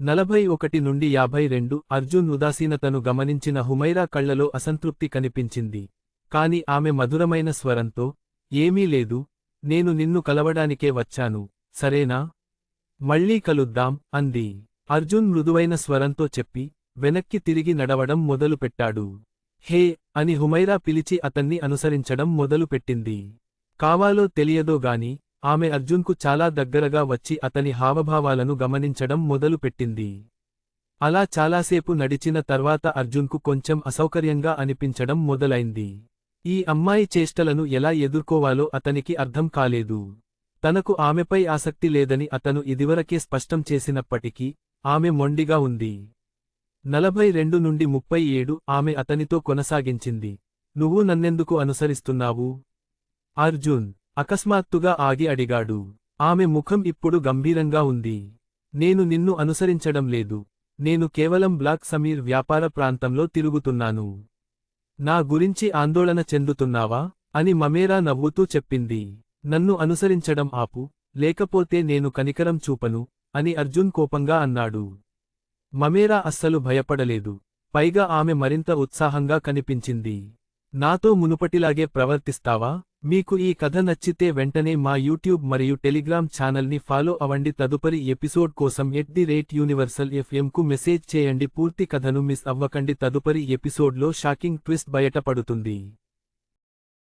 41 నుండి 52 అర్జున్ ఉదాసీనతను గమనించిన హుమైరా కళ్లలో అసంతృప్తి కనిపించింది. కాని ఆమె మధురమైన స్వరంతో, ఏమీ లేదు, నేను నిన్ను కలవడానికే వచ్చాను, సరేనా? మళ్ళీ కలుద్దాం అంది. అర్జున్ మృదువైన స్వరంతో చెప్పి వెనక్కి తిరిగి నడవడం మొదలుపెట్టాడు. హే అని హుమైరా పిలిచి అతన్ని అనుసరించడం మొదలుపెట్టింది. కావాలో తెలియదో గాని ఆమె అర్జున్కు చాలా దగ్గరగా వచ్చి అతని హావభావాలను గమనించడం మొదలుపెట్టింది. అలా చాలాసేపు నడిచిన తర్వాత అర్జున్కు కొంచెం అసౌకర్యంగా అనిపించడం మొదలైంది. ఈ అమ్మాయి చేష్టలను ఎలా ఎదుర్కోవాలో అతనికి అర్థం కాలేదు. తనకు ఆమెపై ఆసక్తి లేదని అతను ఇదివరకే స్పష్టం చేసినప్పటికీ ఆమె మొండిగా ఉంది. 42 నుండి 37 ఆమె అతనితో కొనసాగించింది. నువ్వు నన్నెందుకు అనుసరిస్తున్నావు? అర్జున్ అకస్మాత్తుగా ఆగి అడిగాడు. ఆమె ముఖం ఇప్పుడు గంభీరంగా ఉంది. నేను నిన్ను అనుసరించడం లేదు. నేను కేవలం బ్లాక్ సమీర్ వ్యాపార ప్రాంతంలో తిరుగుతున్నాను. నా గురించి ఆందోళన చెందుతున్నావా అని మమేరా నవ్వుతూ చెప్పింది. నన్ను అనుసరించడం ఆపు, లేకపోతే నేను కనికరం చూపను అని అర్జున్ కోపంగా అన్నాడు. మమేరా అస్సలు భయపడలేదు. పైగా ఆమె మరింత ఉత్సాహంగా కనిపించింది. నాతో మునుపటిలాగే ప్రవర్తిస్తావా? మీకు ఈ కథ నచ్చితే వెంటనే మా యూట్యూబ్ మరియు టెలిగ్రామ్ ఛానల్ని ఫాలో అవ్వండి. తదుపరి ఎపిసోడ్ కోసం @universalfm కు మెసేజ్ చేయండి. పూర్తి కథను మిస్ అవ్వకండి. తదుపరి ఎపిసోడ్లో షాకింగ్ ట్విస్ట్ బయటపడుతుంది.